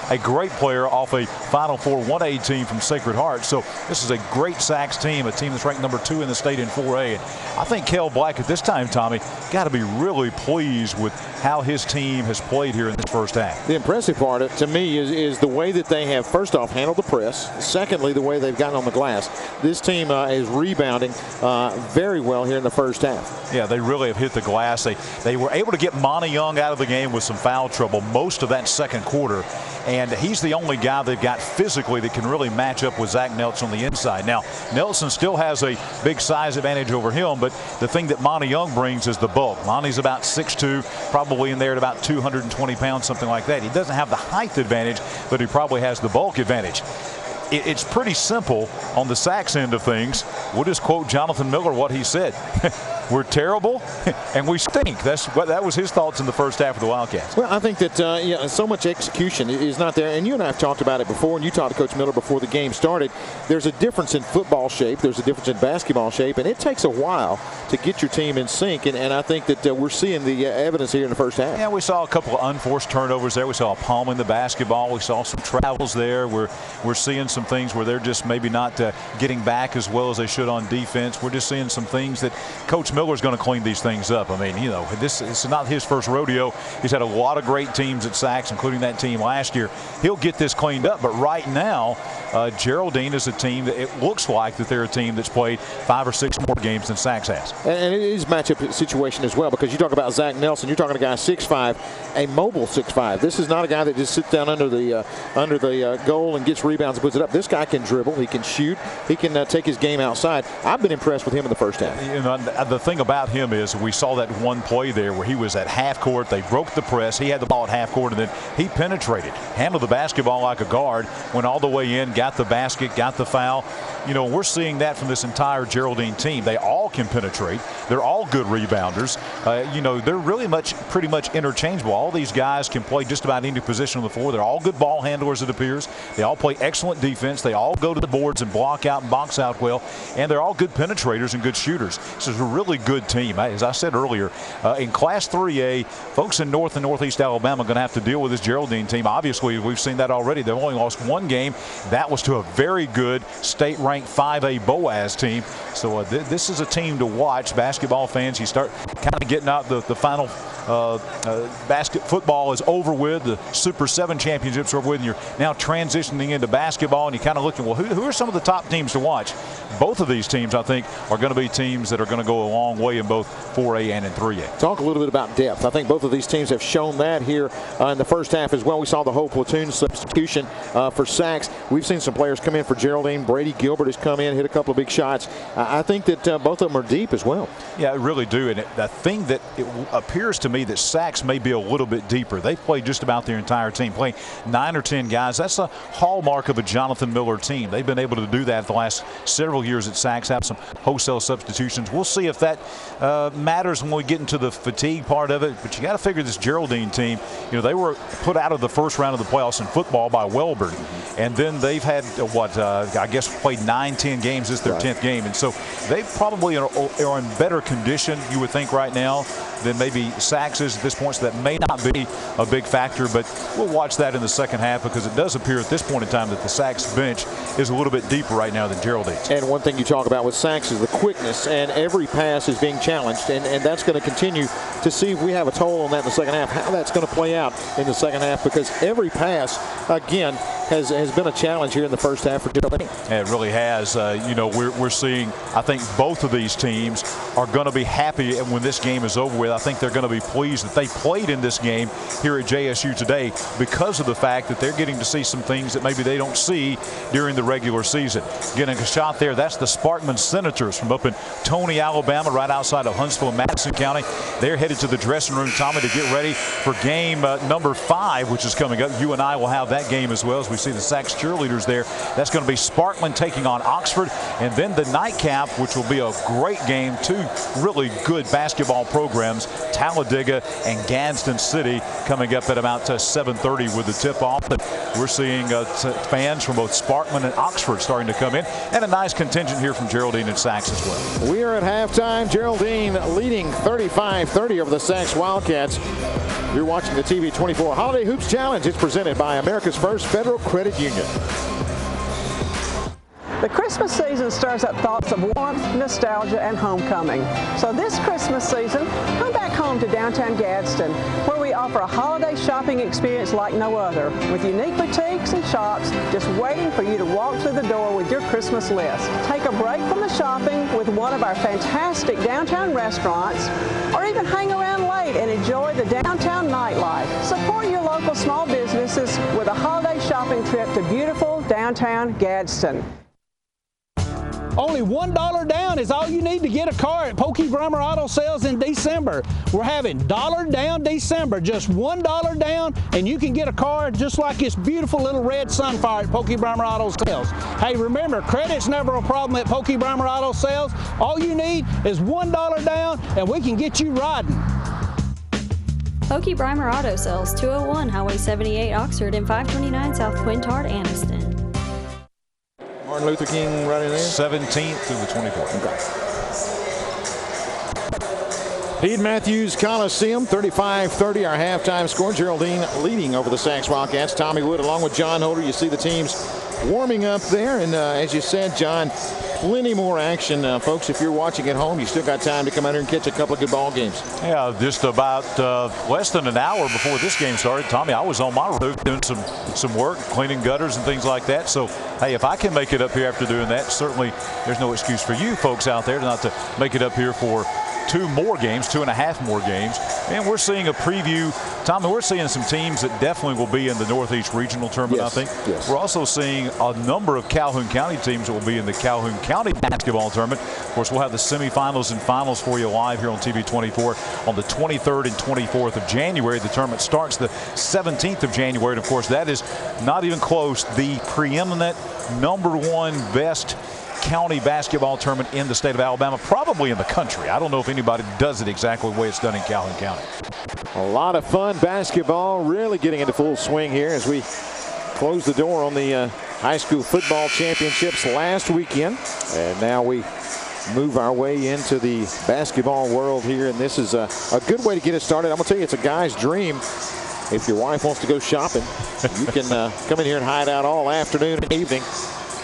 a great player off a Final Four 1A team from Sacred Heart. So this is a great Sacs team, a team that's ranked number 2 in the state in 4A. And I think Kel Black at this time, Tommy, got to be really pleased with how his team has played here in this first half. The impressive part to me is the way that they have, first off, handled the press. Secondly, the way they've gotten on the glass. This team is rebounding very well here in the first half. Yeah, they really have hit the glass. They were able to get Monty Young out of the game with some foul trouble most of that second quarter. And he's the only guy they've got physically that can really match up with Zach Nelson on the inside. Now, Nelson still has a big size advantage over him, but the thing that Monty Young brings is the bulk. Monty's about 6'2", probably in there at about 220 pounds, something like that. He doesn't have the height advantage, but he probably has the bulk advantage. It's pretty simple on the Sacs end of things. We'll just quote Jonathan Miller, what he said. We're terrible and we stink. That was his thoughts in the first half of the Wildcats. Well, I think that so much execution is not there. And you and I have talked about it before, and you talked to Coach Miller before the game started. There's a difference in football shape. There's a difference in basketball shape, and it takes a while to get your team in sync. And I think that we're seeing the evidence here in the first half. Yeah, we saw a couple of unforced turnovers there. We saw a palming the basketball. We saw some travels there. We're seeing some things where they're just maybe not getting back as well as they should on defense. We're just seeing some things that Coach Miller's going to clean these things up. I mean, this is not his first rodeo. He's had a lot of great teams at Sacs, including that team last year. He'll get this cleaned up, but right now, Geraldine is a team that it looks like that they're a team that's played 5 or 6 more games than Sacs has. And it is matchup situation as well, because you talk about Zach Nelson, you're talking a guy 6'5", a mobile 6'5". This is not a guy that just sits down under the goal and gets rebounds and puts it up. This guy can dribble, he can shoot, he can take his game outside. I've been impressed with him in the first half. The thing about him is we saw that one play there where he was at half court. They broke the press. He had the ball at half court, and then he penetrated, handled the basketball like a guard, went all the way in, got the basket, got the foul. We're seeing that from this entire Geraldine team. They all can penetrate. They're all good rebounders. You know, they're really pretty much interchangeable. All these guys can play just about any position on the floor. They're all good ball handlers, it appears. They all play excellent defense. They all go to the boards and block out and box out well. And they're all good penetrators and good shooters. This is a really good team. As I said earlier, in Class 3A, folks in North and Northeast Alabama are going to have to deal with this Geraldine team. Obviously, we've seen that already. They've only lost one game. That was to a very good state-ranked 5A Boaz team. So this is a team to watch. Basketball fans, you start kind of getting out the final football is over with. The Super 7 championships are over with, and you're now transitioning into basketball, and you kind of look at, well, who are some of the top teams to watch? Both of these teams, I think, are going to be teams that are going to go a long way in both 4A and in 3A. Talk a little bit about depth. I think both of these teams have shown that here in the first half as well. We saw the whole platoon substitution for Sachs. We've seen some players come in for Geraldine. Brady Gilbert has come in, hit a couple of big shots. I think that both of them are deep as well. Yeah, I really do. And the thing that it appears to me that Sachs may be a little bit deeper. They've played just about their entire team, playing 9 or 10 guys. That's a hallmark of a Jonathan Miller team. They've been able to do that the last several years at Sachs, have some wholesale substitutions. We'll see if that matters when we get into the fatigue part of it. But you got to figure this Geraldine team, you know, they were put out of the first round of the playoffs in football by Welborn. And then they've had, I guess played 9-10 games. This is their 10th game. And so they probably are in better condition, you would think, right now than maybe Sachs is at this point. So that may not be a big factor. But we'll watch that in the second half, because it does appear at this point in time that the Sachs bench is a little bit deeper right now than Geraldine's. And one thing you talk about with Sachs is the quickness, and every pass is being challenged. And that's going to continue to see if we have a toll on that in the second half, how that's going to play out in the second half, because every pass, again, has been a challenge here in the first half for Geraldine. It really has. You know, we're seeing, I think both of these teams are going to be happy when this game is over with. I think they're going to be pleased that they played in this game here at JSU today, because of the fact that they're getting to see some things that maybe they don't see during the regular season. Getting a shot there, that's the Sparkman Senators from up in Toney, Alabama, right outside of Huntsville and Madison County. They're headed to the dressing room, Tommy, to get ready for game number 5, which is coming up. You and I will have that game as well, as we see the Sachs cheerleaders there. That's going to be Sparkman taking on Oxford. And then the nightcap, which will be a great game. Two really good basketball programs, Talladega and Gadsden City, coming up at about 7:30 with the tip-off. And we're seeing fans from both Sparkman and Oxford starting to come in, and a nice contingent here from Geraldine and Sachs as well. We are at halftime. Geraldine leading 35-30 over the Sachs Wildcats. You're watching the TV 24 Holiday Hoops Challenge. It's presented by America's First Federal Credit Union. The Christmas season stirs up thoughts of warmth, nostalgia, and homecoming. So this Christmas season, come back home to downtown Gadsden, where we offer a holiday shopping experience like no other, with unique boutiques and shops just waiting for you to walk through the door with your Christmas list. Take a break from the shopping with one of our fantastic downtown restaurants, or even hang around late and enjoy the downtown nightlife. Support your local small businesses with a holiday shopping trip to beautiful downtown Gadsden. Only $1 down is all you need to get a car at Pokey Brummer Auto Sales in December. We're having $1 down December, just $1 down, and you can get a car just like this beautiful little red Sunfire at Pokey Brummer Auto Sales. Hey, remember, credit's never a problem at Pokey Brummer Auto Sales. All you need is $1 down, and we can get you riding. Pokey Brummer Auto Sales, 201 Highway 78 Oxford and 529 South Quintard, Anniston. Martin Luther King right in there? 17th through the 24th. Okay. Pete Matthews Coliseum, 35-30, our halftime score. Geraldine leading over the Sachs Wildcats. Tommy Wood along with John Holder. You see the teams warming up there. And as you said, John, plenty more action. Folks, if you're watching at home, you still got time to come out here and catch a couple of good ball games. Yeah, just about less than an hour before this game started, Tommy, I was on my roof doing some work, cleaning gutters and things like that. So, hey, if I can make it up here after doing that, certainly there's no excuse for you folks out there not to make it up here for 2 more games, 2.5 more games. And we're seeing a preview. Tommy, we're seeing some teams that definitely will be in the Northeast Regional Tournament, yes, I think. Yes. We're also seeing a number of Calhoun County teams that will be in the Calhoun County Basketball Tournament. Of course, we'll have the semifinals and finals for you live here on TV 24 on the 23rd and 24th of January. The tournament starts the 17th of January. And, of course, that is not even close. The preeminent #1 best county basketball tournament in the state of Alabama, probably in the country. I don't know if anybody does it exactly the way it's done in Calhoun County. A lot of fun basketball really getting into full swing here as we close the door on the high school football championships last weekend. And now we move our way into the basketball world here. And this is a good way to get it started. I'm going to tell you, it's a guy's dream. If your wife wants to go shopping, you can come in here and hide out all afternoon and evening.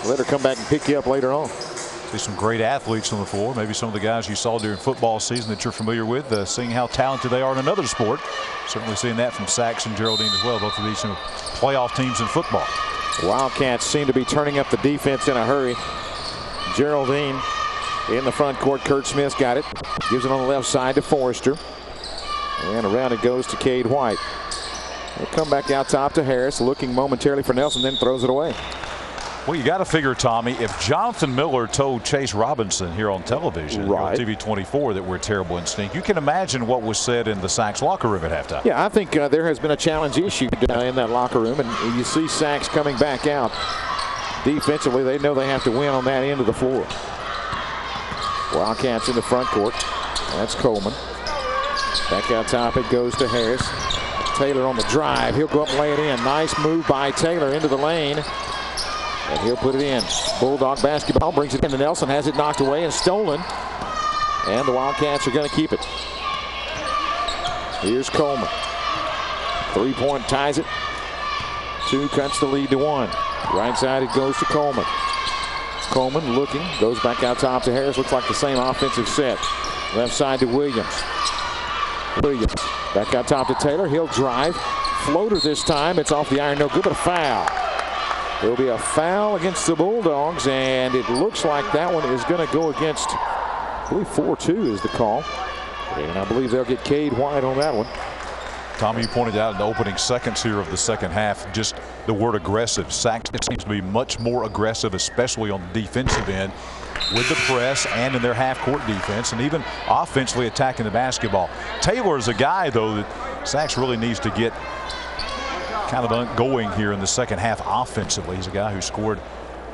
Let her come back and pick you up later on. See some great athletes on the floor. Maybe some of the guys you saw during football season that you're familiar with, seeing how talented they are in another sport. Certainly seeing that from Sachs and Geraldine as well. Both of these playoff teams in football. Wildcats seem to be turning up the defense in a hurry. Geraldine in the front court. Kurt Smith's got it. Gives it on the left side to Forrester. And around it goes to Cade White. He'll come back out top to Harris, looking momentarily for Nelson, then throws it away. Well, you got to figure, Tommy, if Jonathan Miller told Chase Robinson here on television, right, on TV 24, that we're terrible in stink, you can imagine what was said in the Sachs locker room at halftime. Yeah, I think there has been a challenge issue in that locker room, and you see Sachs coming back out. Defensively, they know they have to win on that end of the floor. Wildcats in the front court. That's Coleman. Back out top, it goes to Harris. Taylor on the drive. He'll go up and lay it in. Nice move by Taylor into the lane. And he'll put it in. Bulldog basketball brings it into Nelson. Has it knocked away and stolen. And the Wildcats are going to keep it. Here's Coleman. 3-point ties it. 2 cuts the lead to 1. Right side it goes to Coleman. Coleman looking. Goes back out top to Harris. Looks like the same offensive set. Left side to Williams. Williams back out top to Taylor. He'll drive. Floater this time. It's off the iron. No good, but a foul. There'll be a foul against the Bulldogs, and it looks like that one is going to go against, I believe 4-2 is the call. And I believe they'll get Cade White on that one. Tommy, you pointed out in the opening seconds here of the second half, just the word aggressive. Sachs seems to be much more aggressive, especially on the defensive end, with the press and in their half-court defense, and even offensively attacking the basketball. Taylor is a guy, though, that Sachs really needs to get kind of going here in the second half offensively. He's a guy who scored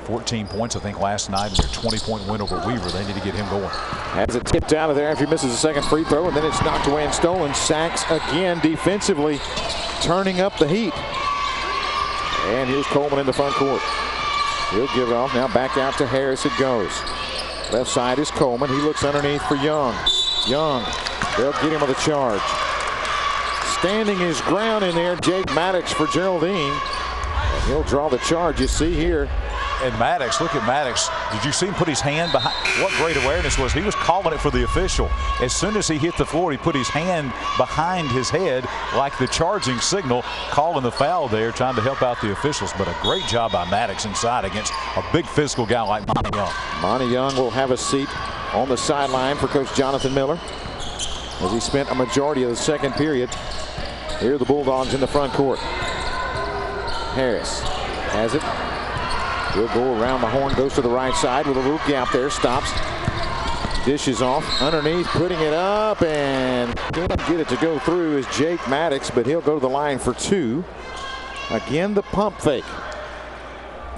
14 points, I think, last night in their 20-point win over Weaver. They need to get him going. Has it tipped out of there after he misses a second free throw, and then it's knocked away and stolen. Sachs again defensively turning up the heat. And here's Coleman in the front court. He'll give it off. Now back out to Harris it goes. Left side is Coleman. He looks underneath for Young. Young, they'll get him with a charge. Standing his ground in there, Jake Maddox for Geraldine. And he'll draw the charge, you see here. And Maddox, look at Maddox. Did you see him put his hand behind? What great awareness was. He was calling it for the official. As soon as he hit the floor, he put his hand behind his head like the charging signal, calling the foul there, trying to help out the officials. But a great job by Maddox inside against a big physical guy like Monty Young. Monty Young will have a seat on the sideline for Coach Jonathan Miller, as he spent a majority of the second period. Here are the Bulldogs in the front court. Harris has it. He'll go around the horn, goes to the right side with a little gap there, stops. Dishes off underneath, putting it up, and can't get it to go through is Jake Maddox, but he'll go to the line for 2. Again, the pump fake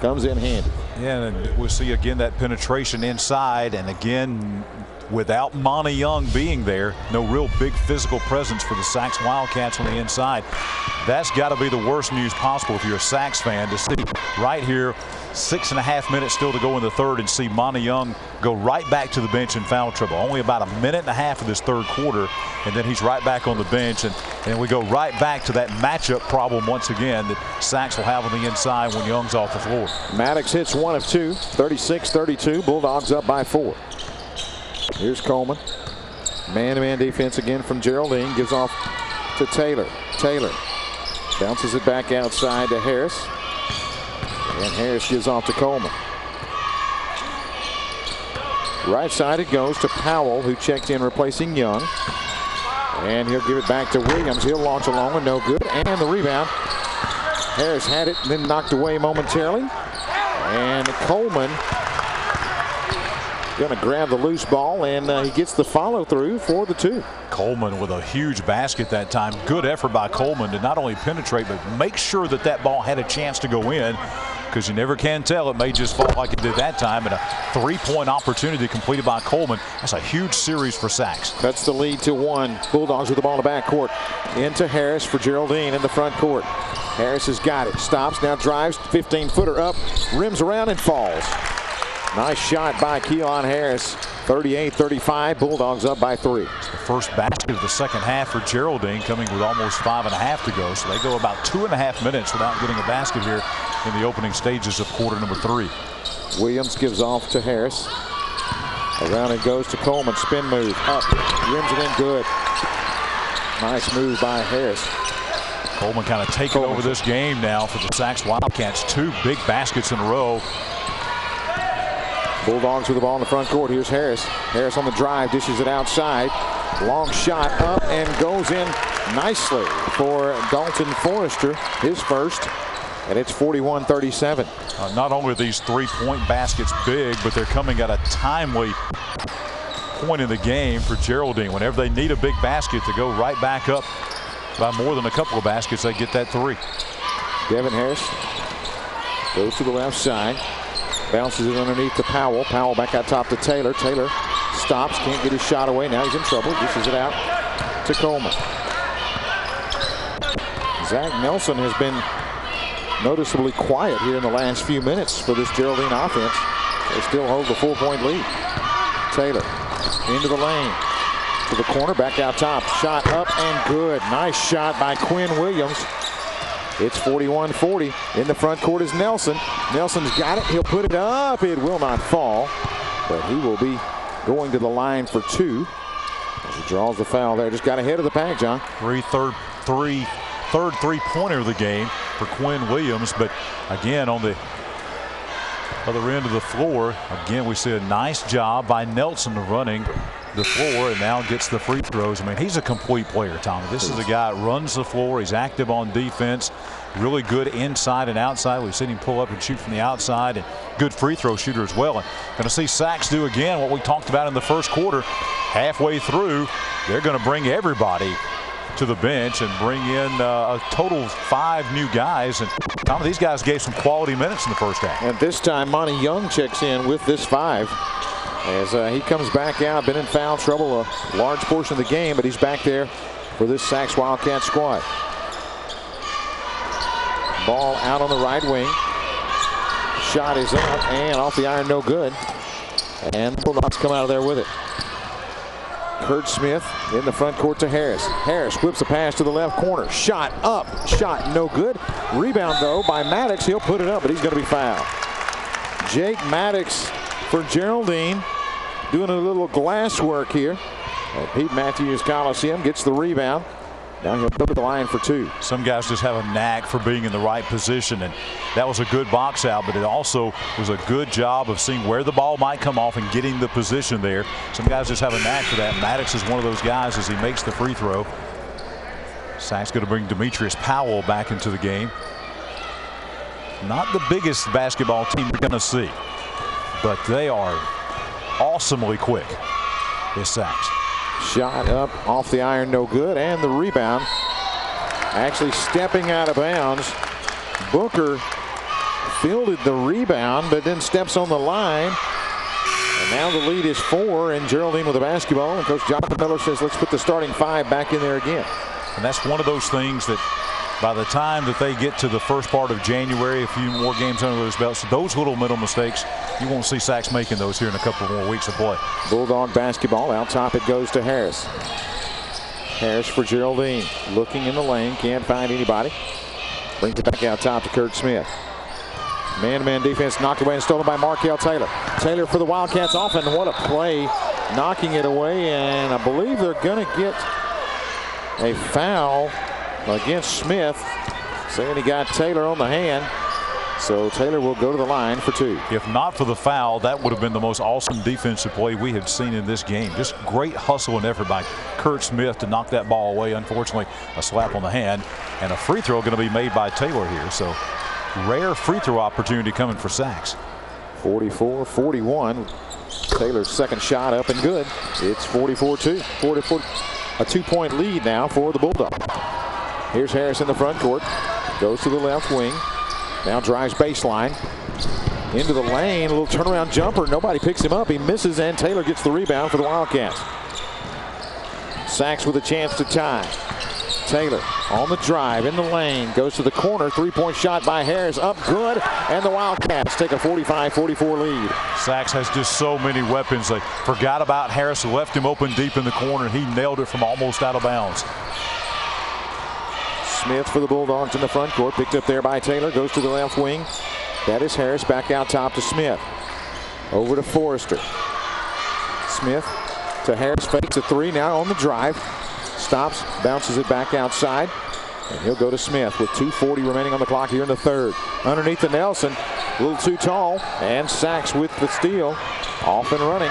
comes in handy. Yeah, and we'll see again that penetration inside, and again, without Monty Young being there, no real big physical presence for the Sachs Wildcats on the inside. That's got to be the worst news possible if you're a Sachs fan, to see right here 6.5 minutes still to go in the third and see Monty Young go right back to the bench in foul trouble. Only about 1.5 minutes of this third quarter, and then he's right back on the bench, and we go right back to that matchup problem once again that Sachs will have on the inside when Young's off the floor. Maddox hits 1 of 2, 36-32. Bulldogs up by 4. Here's Coleman. Man-to-man defense again from Geraldine. Gives off to Taylor. Taylor bounces it back outside to Harris. And Harris gives off to Coleman. Right side it goes to Powell, who checked in replacing Young. And he'll give it back to Williams. He'll launch a long one, no good. And the rebound. Harris had it, then knocked away momentarily. And Coleman going to grab the loose ball, and he gets the follow through for the 2. Coleman with a huge basket that time. Good effort by Coleman to not only penetrate, but make sure that that ball had a chance to go in. because you never can tell. It may just fall like it did that time, and a 3-point opportunity completed by Coleman. That's a huge series for Sachs. Cuts the lead to 1. Bulldogs with the ball in the backcourt. Into Harris for Geraldine in the front court. Harris has got it. Stops, now drives, 15-footer up, rims around and falls. Nice shot by Keelan Harris. 38-35. Bulldogs up by 3. It's the first basket of the second half for Geraldine, coming with almost 5.5 to go. So they go about 2.5 minutes without getting a basket here in the opening stages of quarter number 3. Williams gives off to Harris. Around it goes to Coleman. Spin move. Up. Rims it in good. Nice move by Harris. Coleman kind of taking over this game now for the Sachs Wildcats. 2 big baskets in a row. Bulldogs with the ball in the front court. Here's Harris. Harris on the drive, dishes it outside. Long shot up and goes in nicely for Dalton Forrester, his first, and it's 41-37. Not only are these 3-point baskets big, but they're coming at a timely point in the game for Geraldine. Whenever they need a big basket to go right back up by more than a couple of baskets, they get that 3. Devin Harris goes to the left side. Bounces it underneath to Powell. Powell back out top to Taylor. Taylor stops, can't get his shot away. Now he's in trouble. Dishes it out to Coleman. Zach Nelson has been noticeably quiet here in the last few minutes for this Geraldine offense. They still hold the 4-point lead. Taylor into the lane to the corner, back out top. Shot up and good. Nice shot by Quinn Williams. It's 41-40. In the front court is Nelson. Nelson's got it. He'll put it up. It will not fall, but he will be going to the line for 2 as he draws the foul there. Just got ahead of the pack, John. Third 3-pointer of the game for Quinn Williams, but again on the other end of the floor, again we see a nice job by Nelson running the floor and now gets the free throws. I mean, he's a complete player, Tommy. This is a guy that runs the floor. He's active on defense, really good inside and outside. We've seen him pull up and shoot from the outside, and good free throw shooter as well. And going to see Sachs do again what we talked about in the first quarter. Halfway through, they're going to bring everybody to the bench and bring in a total of 5 new guys. And Tommy, these guys gave some quality minutes in the first half. And this time Monty Young checks in with this 5 as he comes back out. Been in foul trouble a large portion of the game, but he's back there for this Sachs Wildcat squad. Ball out on the right wing. Shot is up and off the iron, no good. And Bulldogs come out of there with it. Kurt Smith in the front court to Harris. Harris whips a pass to the left corner. Shot up. Shot no good. Rebound though by Maddox. He'll put it up, but he's going to be fouled. Jake Maddox for Geraldine doing a little glass work here. Pete Matthews Coliseum gets the rebound. Now he'll go to the line for 2. Some guys just have a knack for being in the right position, and that was a good box out, but it also was a good job of seeing where the ball might come off and getting the position there. Some guys just have a knack for that. Maddox is one of those guys as he makes the free throw. Sachs going to bring Demetrius Powell back into the game. Not the biggest basketball team you're going to see, but they are awesomely quick, this Sachs. Shot up off the iron, no good, and the rebound actually stepping out of bounds. Booker fielded the rebound but then steps on the line, and now the lead is 4 and Geraldine with the basketball, and Coach Jonathan Miller says let's put the starting 5 back in there again. And that's one of those things that by the time that they get to the first part of January, a few more games under those belts, those little middle mistakes, you won't see Sachs making those here in a couple more weeks of play. Bulldog basketball. Out top it goes to Harris. Harris for Geraldine. Looking in the lane. Can't find anybody. Brings it back out top to Kurt Smith. Man-to-man defense knocked away and stolen by Markel Taylor. Taylor for the Wildcats off, and what a play. Knocking it away, and I believe they're going to get a foul against Smith, saying he got Taylor on the hand. So Taylor will go to the line for 2. If not for the foul, that would have been the most awesome defensive play we had seen in this game. Just great hustle and effort by Kurt Smith to knock that ball away. Unfortunately, a slap on the hand, and a free throw going to be made by Taylor here. So rare free throw opportunity coming for Sachs. 44-41. Taylor's second shot up and good. It's 44-2. 44, a 2-point lead now for the Bulldogs. Here's Harris in the front court. Goes to the left wing. Now drives baseline. Into the lane, a little turnaround jumper. Nobody picks him up. He misses, and Taylor gets the rebound for the Wildcats. Sachs with a chance to tie. Taylor on the drive in the lane, goes to the corner. Three-point shot by Harris, up good, and the Wildcats take a 45-44 lead. Sachs has just so many weapons. They forgot about Harris, who left him open deep in the corner, and he nailed it from almost out of bounds. Smith for the Bulldogs in the front court, picked up there by Taylor, goes to the left wing. That is Harris, back out top to Smith. Over to Forrester. Smith to Harris, fakes a three, now on the drive. Stops, bounces it back outside, and he'll go to Smith with 2:40 remaining on the clock here in the third. Underneath to Nelson, a little too tall, and Sachs with the steal, off and running.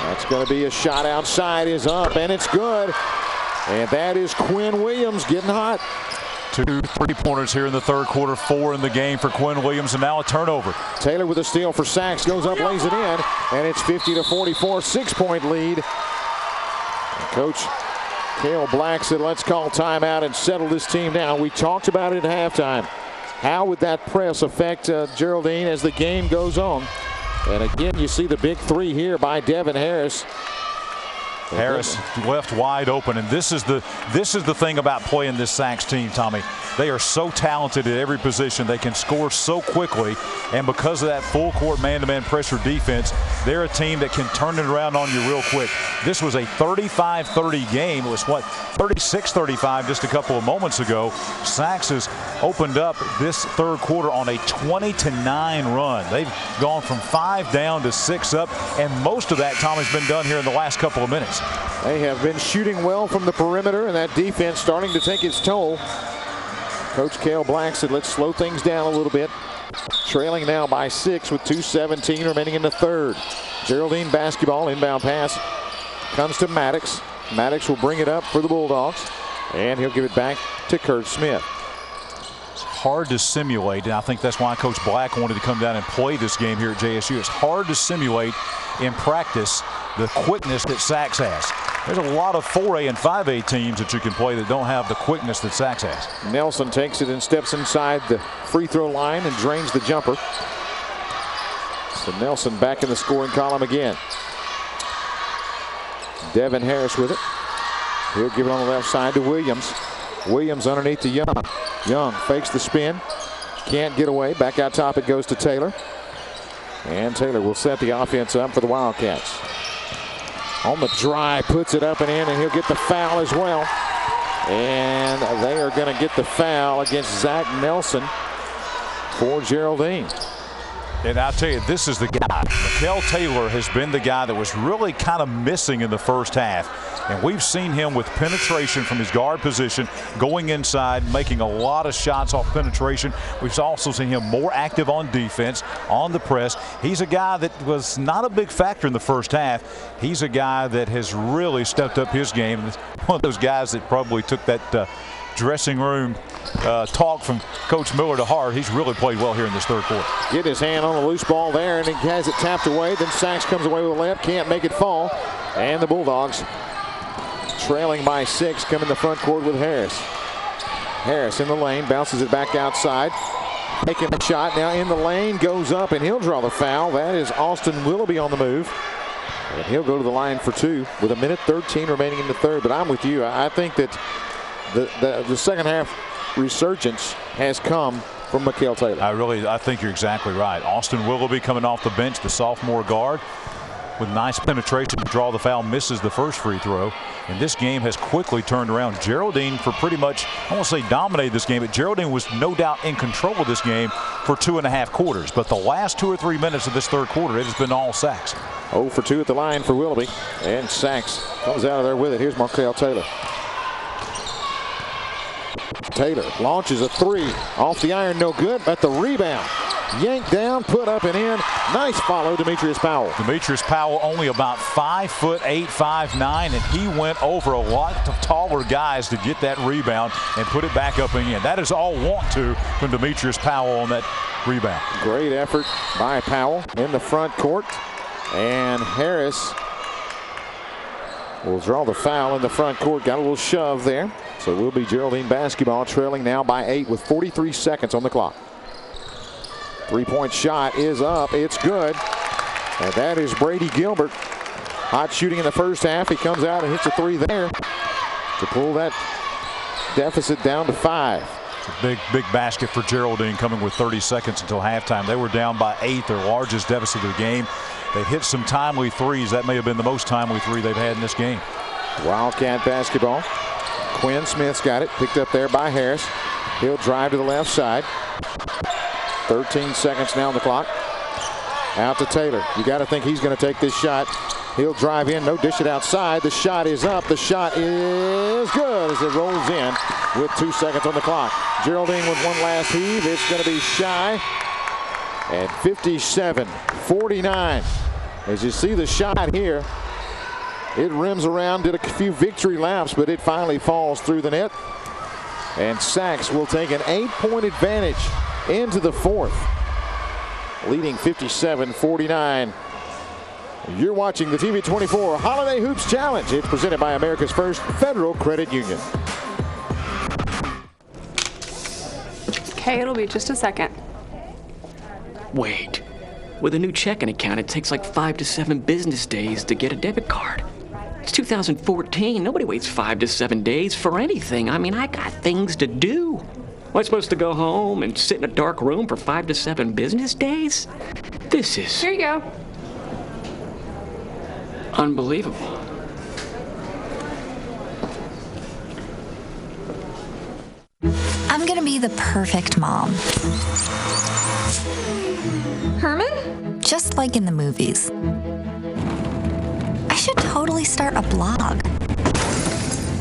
That's going to be a shot outside, is up, and it's good. And that is Quinn Williams getting hot. 2 3-pointers here in the third quarter, 4 in the game for Quinn Williams, and now a turnover. Taylor with a steal for Sachs, goes up, lays it in, and it's 50-44, 6-point lead. And Coach Cale Black said, let's call timeout and settle this team down. We talked about it at halftime. How would that press affect Geraldine as the game goes on? And again, you see the big three here by Devin Harris. Harris left wide open, and this is the thing about playing this Sachs team, Tommy. They are so talented at every position. They can score so quickly, and because of that full court man-to-man pressure defense, they're a team that can turn it around on you real quick. This was a 35-30 game. It was what, 36-35 just a couple of moments ago. Sachs has opened up this third quarter on a 20-9 run. They've gone from 5 down to 6 up, and most of that, Tom, has been done here in the last couple of minutes. They have been shooting well from the perimeter, and that defense starting to take its toll. Coach Cale Black said, let's slow things down a little bit. Trailing now by 6 with 2:17 remaining in the third. Geraldine basketball, inbound pass comes to Maddox. Maddox will bring it up for the Bulldogs, and he'll give it back to Kurt Smith. It's hard to simulate, and I think that's why Coach Black wanted to come down and play this game here at JSU. It's hard to simulate in practice the quickness that Sachs has. There's a lot of 4A and 5A teams that you can play that don't have the quickness that Sachs has. Nelson takes it and steps inside the free throw line and drains the jumper. So Nelson back in the scoring column again. Devin Harris with it. He'll give it on the left side to Williams. Williams underneath to Young. Young fakes the spin. Can't get away. Back out top it goes to Taylor. And Taylor will set the offense up for the Wildcats. On the drive, puts it up and in, and he'll get the foul as well. And they are going to get the foul against Zach Nelson for Geraldine. And I'll tell you, this is the guy. Mikel Taylor has been the guy that was really kind of missing in the first half. And we've seen him with penetration from his guard position, going inside, making a lot of shots off penetration. We've also seen him more active on defense, on the press. He's a guy that was not a big factor in the first half. He's a guy that has really stepped up his game. One of those guys that probably took that dressing room talk from Coach Miller to heart. He's really played well here in this third quarter. Get his hand on a loose ball there, and he has it tapped away. Then Sachs comes away with a layup, can't make it fall. And the Bulldogs trailing by 6, come in the front court with Harris. Harris in the lane, bounces it back outside. Taking a shot now in the lane, goes up, and he'll draw the foul. That is Austin Willoughby on the move. And he'll go to the line for 2 with 1:13 remaining in the third. But I'm with you. I think that the second half resurgence has come from Mikel Taylor. I think you're exactly right. Austin Willoughby coming off the bench, the sophomore guard, with nice penetration to draw the foul, misses the first free throw. And this game has quickly turned around. Geraldine for pretty much, I won't say dominated this game, but Geraldine was no doubt in control of this game for 2.5 quarters. But the last 2 or 3 minutes of this third quarter, it has been all Sachs. 0 for 2 at the line for Willoughby. And Sachs comes out of there with it. Here's Mikel Taylor. Taylor launches a 3 off the iron, no good, but the rebound yanked down, put up and in. Nice follow, Demetrius Powell. Demetrius Powell only about 5'8", 5'9", and he went over a lot of taller guys to get that rebound and put it back up and in. That is all want to from Demetrius Powell on that rebound. Great effort by Powell in the front court, and Harris will draw the foul in the front court. Got a little shove there. So it will be Geraldine basketball, trailing now by 8 with 43 seconds on the clock. Three-point shot is up. It's good. And that is Brady Gilbert. Hot shooting in the first half. He comes out and hits a three there to pull that deficit down to 5. Big basket for Geraldine coming with 30 seconds until halftime. They were down by 8, their largest deficit of the game. They hit some timely threes. That may have been the most timely three they've had in this game. Wildcat basketball. Quinn Smith's got it. Picked up there by Harris. He'll drive to the left side. 13 seconds now on the clock. Out to Taylor. You got to think he's going to take this shot. He'll drive in. No, dish it outside. The shot is up. The shot is good as it rolls in with 2 seconds on the clock. Geraldine with one last heave. It's going to be shy at 57-49. As you see the shot here, it rims around, did a few victory laps, but it finally falls through the net. And Sachs will take an 8-point advantage into the fourth, leading 57-49. You're watching the TV24 Holiday Hoops Challenge. It's presented by America's First Federal Credit Union. Okay, it'll be just a second. Wait. With a new checking account, it takes like 5 to 7 business days to get a debit card. It's 2014. Nobody waits 5 to 7 days for anything. I mean, I got things to do. Am I supposed to go home and sit in a dark room for 5 to 7 business days? This is... Here you go. Unbelievable. I'm gonna be the perfect mom. Herman? Just like in the movies. I should totally start a blog.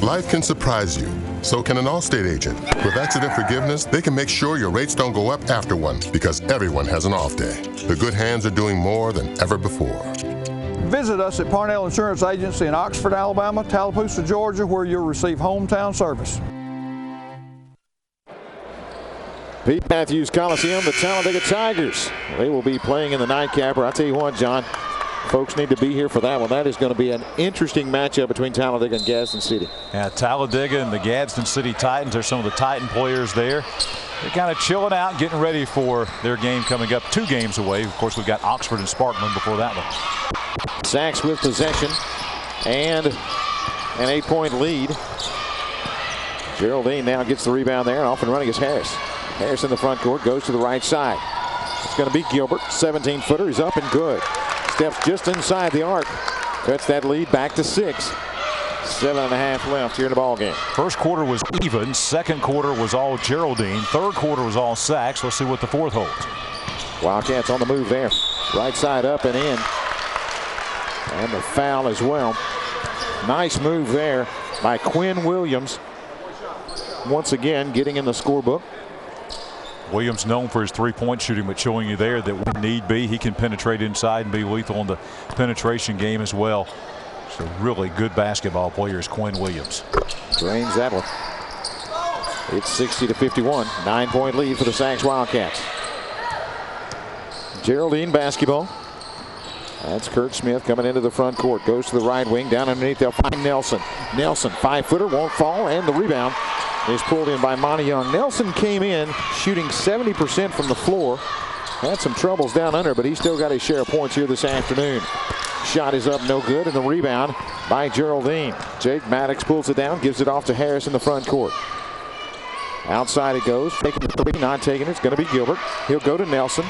Life can surprise you. So can an Allstate agent. With accident forgiveness, they can make sure your rates don't go up after one, because everyone has an off day. The good hands are doing more than ever before. Visit us at Parnell Insurance Agency in Oxford, Alabama, Tallapoosa, Georgia, where you'll receive hometown service. Pete Matthews Coliseum, the Talladega Tigers. They will be playing in the nightcapper. I tell you what, John, folks need to be here for that one. That is going to be an interesting matchup between Talladega and Gadsden City. Yeah, Talladega and the Gadsden City Titans are some of the Titan players there. They're kind of chilling out, getting ready for their game coming up 2 games away. Of course, we've got Oxford and Sparkman before that one. Sachs with possession and an 8-point lead. Geraldine now gets the rebound there, and off and running is Harris. Harris in the front court, goes to the right side. It's going to be Gilbert, 17-footer. He's up and good. Steps just inside the arc. Cuts that lead back to 6. 7.5 left here in the ball game. First quarter was even. Second quarter was all Geraldine. Third quarter was all Sachs. Let's see what the fourth holds. Wildcats on the move there. Right side up and in. And the foul as well. Nice move there by Quinn Williams. Once again, getting in the scorebook. Williams known for his three-point shooting, but showing you there that when need be, he can penetrate inside and be lethal in the penetration game as well. So really good basketball player is Quinn Williams. Drains that one. It's 60-51. 9-point lead for the Sachs Wildcats. Geraldine basketball. That's Kurt Smith coming into the front court. Goes to the right wing. Down underneath, they'll find Nelson. Nelson, 5-footer, won't fall, and the rebound is pulled in by Monty Young. Nelson came in shooting 70% from the floor. Had some troubles down under, but he's still got his share of points here this afternoon. Shot is up, no good, and the rebound by Geraldine. Jake Maddox pulls it down, gives it off to Harris in the front court. Outside it goes, taking the three, not taking it. It's going to be Gilbert. He'll go to Nelson.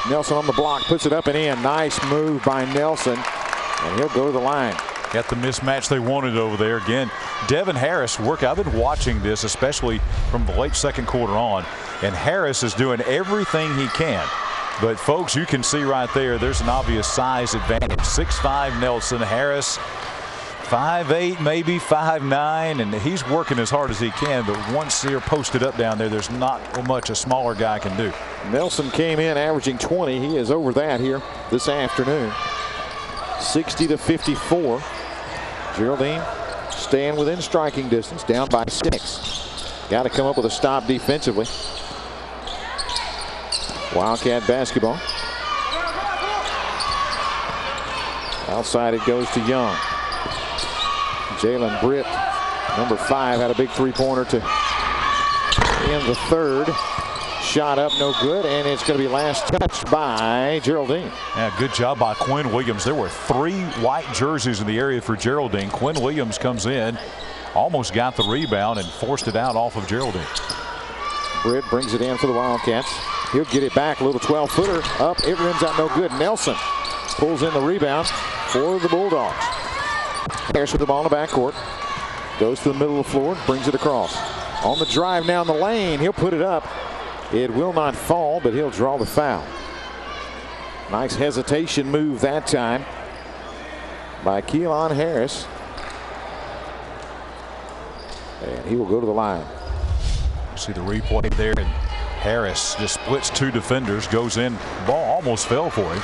Nelson on the block, puts it up and in. Nice move by Nelson, and he'll go to the line. Got the mismatch they wanted over there. Again, Devin Harris I've been watching this, especially from the late second quarter on, and Harris is doing everything he can. But folks, you can see right there, there's an obvious size advantage. 6'5" Nelson, Harris 5'8", maybe 5'9", and he's working as hard as he can, but once they're posted up down there, there's not much a smaller guy can do. Nelson came in averaging 20. He is over that here this afternoon. 60-54. Geraldine staying within striking distance, down by 6. Got to come up with a stop defensively. Wildcat basketball. Outside it goes to Young. Jalen Britt, number 5, had a big three-pointer to end the third. Shot up, no good, and it's going to be last touched by Geraldine. Yeah, good job by Quinn Williams. There were 3 white jerseys in the area for Geraldine. Quinn Williams comes in, almost got the rebound and forced it out off of Geraldine. Britt brings it in for the Wildcats. He'll get it back, a little 12-footer up. It rims out no good. Nelson pulls in the rebound for the Bulldogs. Harris with the ball in the backcourt. Goes to the middle of the floor, brings it across. On the drive now in the lane, he'll put it up. It will not fall, but he'll draw the foul. Nice hesitation move that time by Keelan Harris. And he will go to the line. See the replay there, and Harris just splits 2 defenders, goes in. Ball almost fell for him.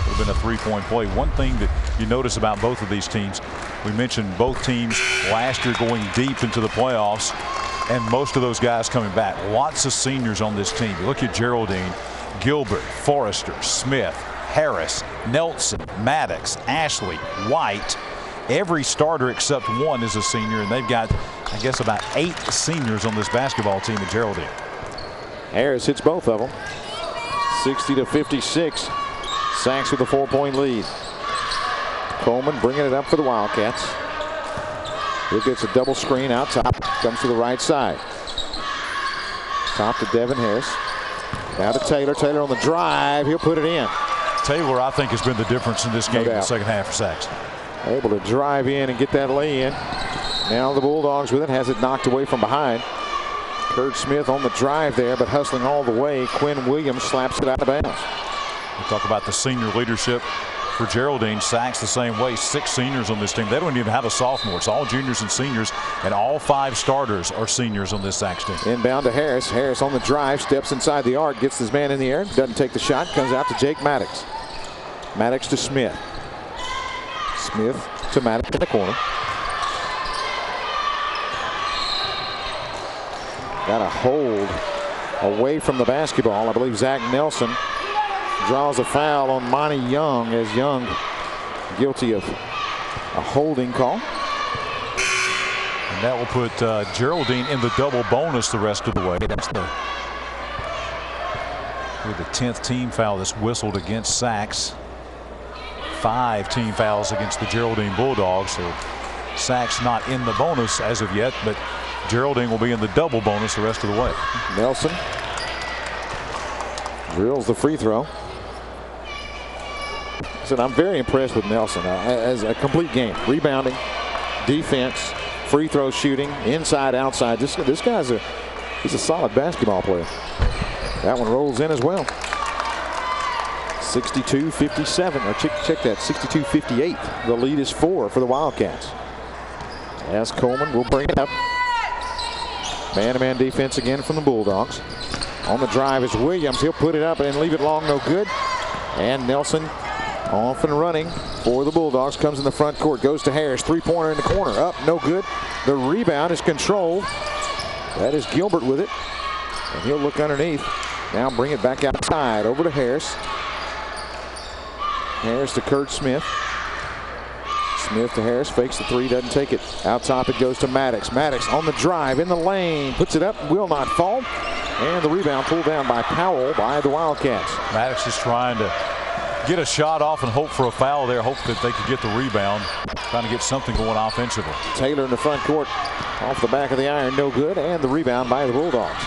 Would have been a 3-point play. One thing that you notice about both of these teams, we mentioned both teams last year going deep into the playoffs, and most of those guys coming back. Lots of seniors on this team. You look at Geraldine, Gilbert, Forrester, Smith, Harris, Nelson, Maddox, Ashley, White. Every starter except one is a senior, and they've got, I guess, about 8 seniors on this basketball team at Geraldine. Harris hits both of them. 60-56. Sacs with a 4-point lead. Coleman bringing it up for the Wildcats. He gets a double screen out top. Comes to the right side. Top to Devin Harris. Now to Taylor. Taylor on the drive. He'll put it in. Taylor, I think, has been the difference in this game in the second half for Sacs. Able to drive in and get that lay in. Now the Bulldogs with it. Has it knocked away from behind. Kurt Smith on the drive there, but hustling all the way. Quinn Williams slaps it out of bounds. We talk about the senior leadership for Geraldine. Sacs the same way. 6 seniors on this team. They don't even have a sophomore. It's all juniors and seniors, and all 5 starters are seniors on this Sacs team. Inbound to Harris. Harris on the drive, steps inside the arc, gets his man in the air, doesn't take the shot, comes out to Jake Maddox. Maddox to Smith. Smith to Maddox in the corner. Got a hold away from the basketball. I believe Zach Nelson draws a foul on Monty Young, as Young guilty of a holding call. And that will put Geraldine in the double bonus the rest of the way. That's the 10th team foul that's whistled against Sacs. 5 team fouls against the Geraldine Bulldogs. So Sacs not in the bonus as of yet, but Geraldine will be in the double bonus the rest of the way. Nelson drills the free throw. So I'm very impressed with Nelson as a complete game. Rebounding, defense, free throw shooting, inside, outside. This guy's he's a solid basketball player. That one rolls in as well. 62-57, or check that, 62-58. The lead is 4 for the Wildcats. As Coleman will bring it up. Man-to-man defense again from the Bulldogs. On the drive is Williams. He'll put it up and leave it long, no good. And Nelson off and running for the Bulldogs. Comes in the front court, goes to Harris. 3-pointer in the corner, up, no good. The rebound is controlled. That is Gilbert with it. And he'll look underneath. Now bring it back outside, over to Harris. Harris to Kurt Smith. Smith to Harris, fakes the 3, doesn't take it. Out top it goes to Maddox. Maddox on the drive in the lane, puts it up, will not fall. And the rebound pulled down by Powell by the Wildcats. Maddox is trying to get a shot off and hope for a foul there, hope that they could get the rebound, trying to get something going offensively. Taylor in the front court, off the back of the iron, no good, and the rebound by the Bulldogs.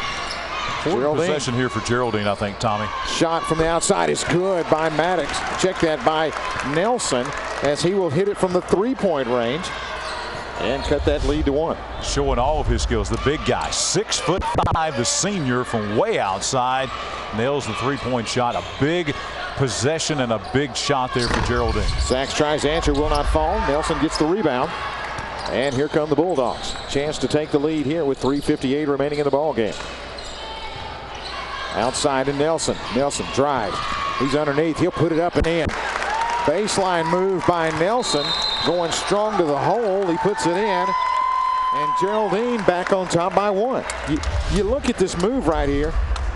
Possession here for Geraldine, I think, Tommy. Shot from the outside is good by Maddox. Check that by Nelson, as he will hit it from the 3-point range and cut that lead to 1. Showing all of his skills. The big guy, 6'5", the senior from way outside, nails the 3-point shot. A big possession and a big shot there for Geraldine. Sacs tries to answer, will not fall. Nelson gets the rebound. And here come the Bulldogs. Chance to take the lead here with 3:58 remaining in the ball game. Outside to Nelson. Nelson drives. He's underneath. He'll put it up and in. Baseline move by Nelson. Going strong to the hole. He puts it in. And Geraldine back on top by 1. You look at this move right here.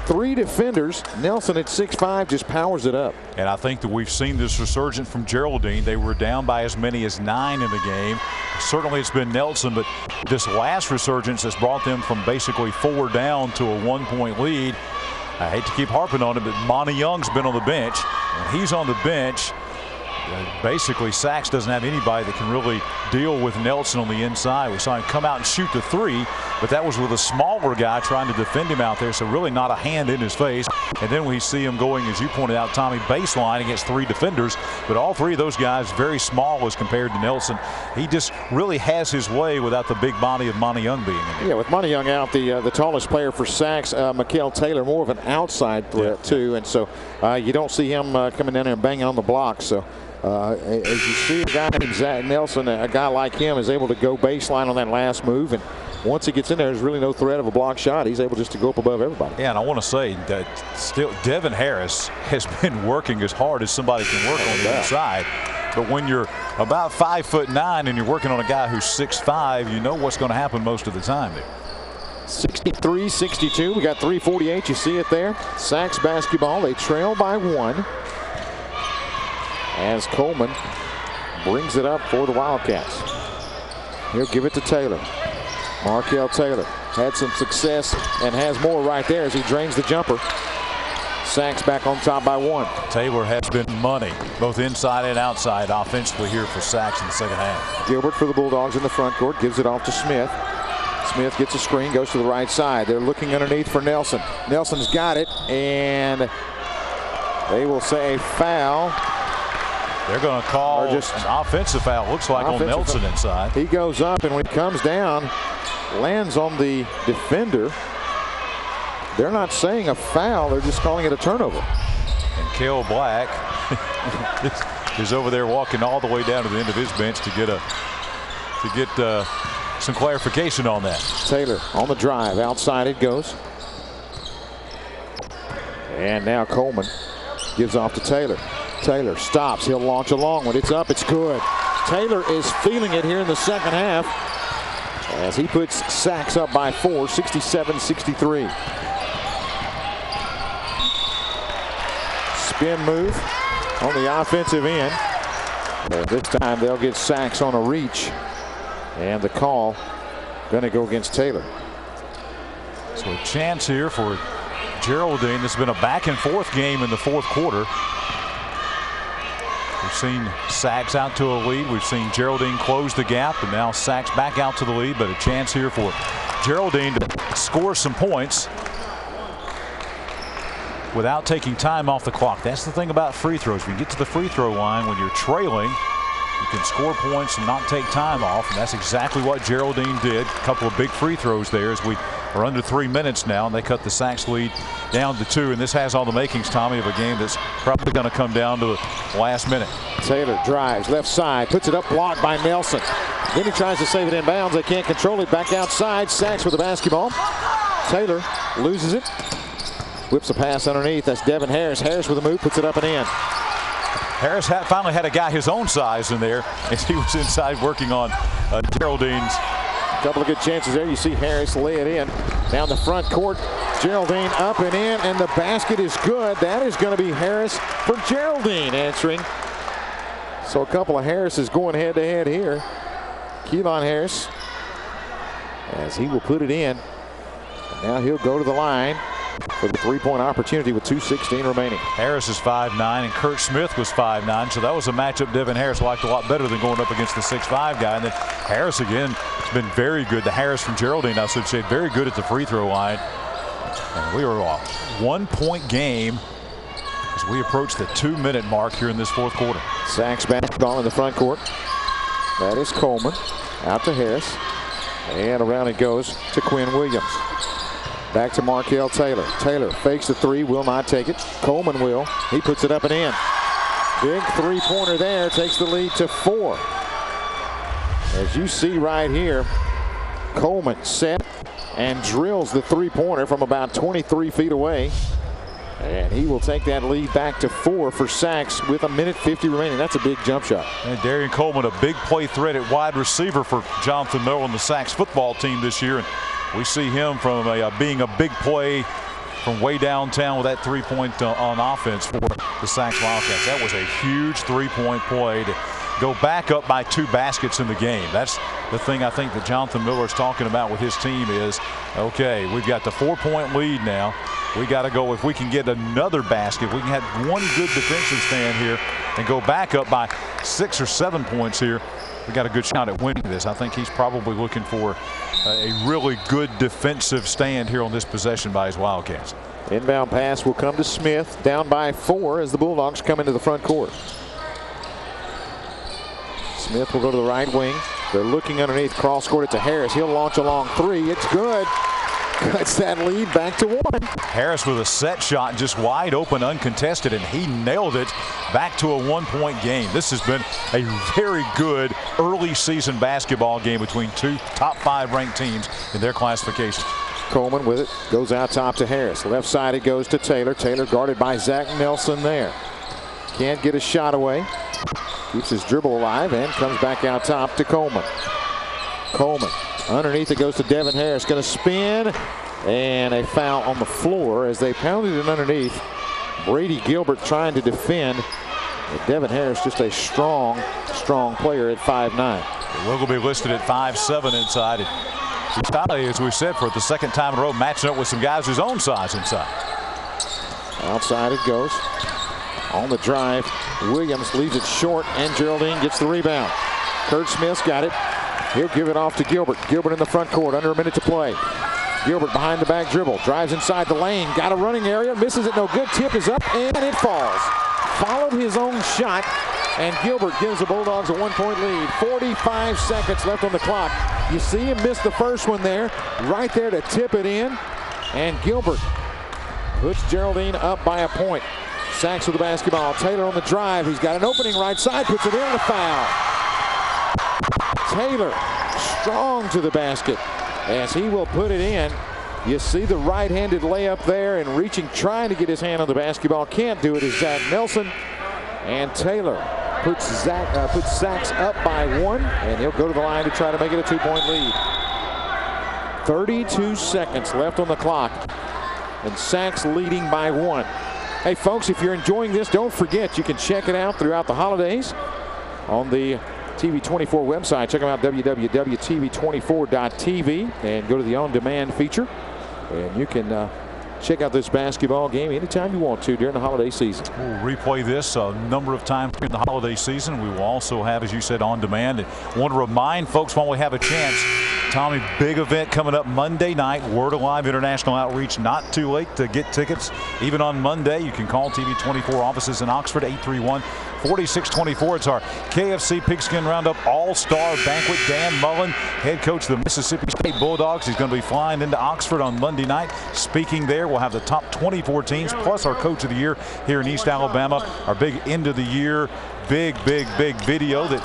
3 defenders. Nelson at 6'5" just powers it up. And I think that we've seen this resurgence from Geraldine. They were down by as many as 9 in the game. Certainly it's been Nelson, but this last resurgence has brought them from basically 4 down to a 1-point lead. I hate to keep harping on it, but Monty Young's been on the bench. When he's on the bench, basically Sachs doesn't have anybody that can really deal with Nelson on the inside. We saw him come out and shoot the three, but that was with a smaller guy trying to defend him out there, so really not a hand in his face. And then we see him going, as you pointed out, Tommy, baseline against three defenders, but all three of those guys very small as compared to Nelson. He just really has his way without the big body of Monty Young being in there. Yeah, with Monty Young out, the tallest player for Sachs, Mikael Taylor, more of an outside threat too, and so you don't see him coming down there and banging on the block. So as you see, a guy named Zach Nelson, a guy like him, is able to go baseline on that last move, and once he gets in there, there's really no threat of a block shot. He's able just to go up above everybody. Yeah, and I want to say that still Devin Harris has been working as hard as somebody can work on the inside. But when you're about 5'9" and you're working on a guy who's 6'5", you know what's going to happen most of the time there. 63-62. We got 3:48. You see it there. Sachs basketball. They trail by 1. As Coleman brings it up for the Wildcats. He'll give it to Taylor. Markel Taylor had some success and has more right there as he drains the jumper. Sachs back on top by 1. Taylor has been money, both inside and outside offensively here for Sachs in the second half. Gilbert for the Bulldogs in the front court, gives it off to Smith. Smith gets a screen, goes to the right side. They're looking underneath for Nelson. Nelson's got it, and they will say a foul. They're going to call just an offensive foul, looks like, on Nelson inside. He goes up, and when he comes down, lands on the defender. They're not saying a foul, they're just calling it a turnover. And Cale Black is over there walking all the way down to the end of his bench to get some clarification on that. Taylor on the drive, outside it goes. And now Coleman gives off to Taylor. Taylor stops, he'll launch a long one. It's up, it's good. Taylor is feeling it here in the second half as he puts Sachs up by 4, 67-63. Spin move on the offensive end. This time they'll get Sachs on a reach, and the call going to go against Taylor. So a chance here for Geraldine. This has been a back and forth game in the fourth quarter. We've seen Sachs out to a lead. We've seen Geraldine close the gap, and now Sachs back out to the lead. But a chance here for Geraldine to score some points without taking time off the clock. That's the thing about free throws. When you get to the free throw line, when you're trailing, you can score points and not take time off. And that's exactly what Geraldine did. A couple of big free throws there as we are under 3 minutes now, and they cut the Sachs lead down to 2. And this has all the makings, Tommy, of a game that's probably going to come down to the last minute. Taylor drives left side, puts it up, blocked by Nelson. Then he tries to save it in bounds. They can't control it. Back outside. Sachs with the basketball. Taylor loses it. Whips a pass underneath. That's Devin Harris. Harris with a move, puts it up and in. Harris finally had a guy his own size in there as he was inside working on Geraldine's. A couple of good chances there. You see Harris lay it in. Down the front court. Geraldine up and in, and the basket is good. That is going to be Harris for Geraldine answering. So a couple of Harrises going head to head here. Keelan Harris, as he will put it in. And now he'll go to the line for the three-point opportunity with 2:16 remaining. Harris is 5'9", and Kurt Smith was 5'9", so that was a matchup Devin Harris liked a lot better than going up against the 6'5" guy. And then Harris again has been very good. The Harris from Geraldine, I should say, very good at the free throw line. And we are a 1-point game as we approach the 2-minute mark here in this fourth quarter. Sachs basketball in the front court. That is Coleman. Out to Harris. And around it goes to Quinn Williams. Back to Markel Taylor. Taylor fakes the three, will not take it. Coleman will. He puts it up and in. Big three-pointer there, takes the lead to 4. As you see right here, Coleman set and drills the three-pointer from about 23 feet away. And he will take that lead back to 4 for Sachs with 1:50 remaining. That's a big jump shot. And Darian Coleman, a big play threat at wide receiver for Jonathan Miller and the Sachs football team this year. And we see him from being a big play from way downtown with that three-point on offense for the Sachs Wildcats. That was a huge three-point play to go back up by 2 baskets in the game. That's the thing I think that Jonathan Miller is talking about with his team is, okay, we've got the 4-point lead now. we got to go. If we can get another basket, we can have one good defensive stand here and go back up by 6 or 7 points here. We got a good shot at winning this. I think he's probably looking for a really good defensive stand here on this possession by his Wildcats. Inbound pass will come to Smith, down by 4 as the Bulldogs come into the front court. Smith will go to the right wing. They're looking underneath. Cross court it to Harris. He'll launch a long 3. It's good. Cuts that lead back to 1. Harris with a set shot, just wide open, uncontested, and he nailed it back to a 1-point game. This has been a very good early season basketball game between two top 5 ranked teams in their classification. Coleman with it, goes out top to Harris. Left side it goes to Taylor. Taylor guarded by Zach Nelson there. Can't get a shot away. Keeps his dribble alive and comes back out top to Coleman. Coleman underneath it goes to Devin Harris. Going to spin, and a foul on the floor as they pounded it underneath. Brady Gilbert trying to defend. Devin Harris just a strong player at 5'9". Will be listed at 5'7" inside. Vitale, as we said, for the second time in a row, matching up with some guys his own size inside. Outside it goes. On the drive, Williams leaves it short, and Geraldine gets the rebound. Kurt Smith's got it. He'll give it off to Gilbert. Gilbert in the front court, under a minute to play. Gilbert behind the back dribble, drives inside the lane, got a running area, misses it, no good. Tip is up, and it falls. Followed his own shot, and Gilbert gives the Bulldogs a 1-point lead. 45 seconds left on the clock. You see him miss the first one there, right there to tip it in, and Gilbert puts Geraldine up by a point. Sachs with the basketball. Taylor on the drive. He's got an opening right side. Puts it in, the foul. Taylor strong to the basket as he will put it in. You see the right-handed layup there, and reaching, trying to get his hand on the basketball. Can't do it is Zach Nelson. And Taylor puts Sachs up by 1, and he'll go to the line to try to make it a 2-point lead. 32 seconds left on the clock, and Sachs leading by 1. Hey folks, if you're enjoying this, don't forget you can check it out throughout the holidays on the TV24 website. Check them out, www.tv24.tv, and go to the on-demand feature, and you can check out this basketball game anytime you want to during the holiday season. We'll replay this a number of times during the holiday season. We will also have, as you said, on demand. And want to remind folks while we have a chance, Tommy, big event coming up Monday night. Word Alive International Outreach. Not too late to get tickets. Even on Monday, you can call TV24 offices in Oxford, 831-4624. It's our KFC Pigskin Roundup All-Star Banquet. Dan Mullen, head coach of the Mississippi State Bulldogs. He's going to be flying into Oxford on Monday night. Speaking there, we'll have the top 24 teams, plus our Coach of the Year here in East Alabama. Our big end of the year, big video that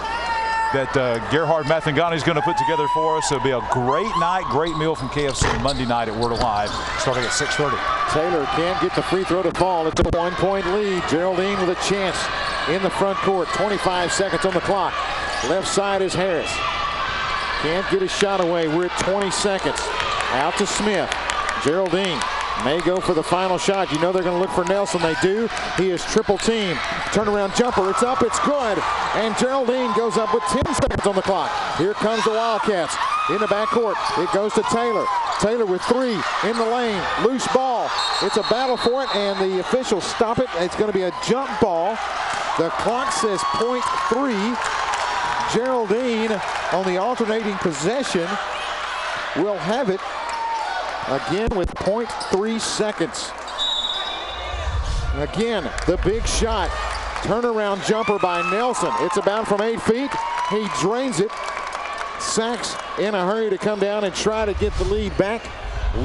Gerhard Mathangani is going to put together for us. It'll be a great night, great meal from KFC Monday night at Word Alive, starting at 6:30. Taylor can't get the free throw to fall. It's a 1-point lead. Geraldine with a chance in the front court. 25 seconds on the clock. Left side is Harris. Can't get a shot away. We're at 20 seconds. Out to Smith. Geraldine may go for the final shot. You know they're going to look for Nelson. They do. He is triple team. Turnaround jumper. It's up. It's good. And Geraldine goes up with 10 seconds on the clock. Here comes the Wildcats in the backcourt. It goes to Taylor. Taylor with 3 in the lane. Loose ball. It's a battle for it, and the officials stop it. It's going to be a jump ball. The clock says .3. Geraldine on the alternating possession will have it. Again with .3 seconds. Again, the big shot. Turnaround jumper by Nelson. It's about from 8 feet. He drains it. Sachs in a hurry to come down and try to get the lead back.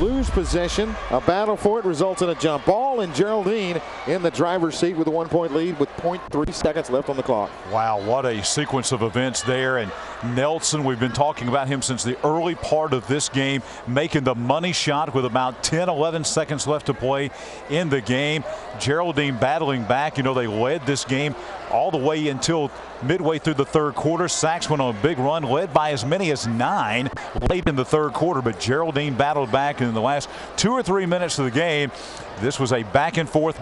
Lose possession. A battle for it results in a jump ball, and Geraldine in the driver's seat with a 1-point lead with .3 seconds left on the clock. Wow, what a sequence of events there. And Nelson, we've been talking about him since the early part of this game, making the money shot with about 10-11 seconds left to play in the game. Geraldine battling back. You know, they led this game all the way until midway through the third quarter. Sacs went on a big run, led by as many as 9 late in the third quarter, but Geraldine battled back in the last 2 or 3 minutes of the game. This was a back and forth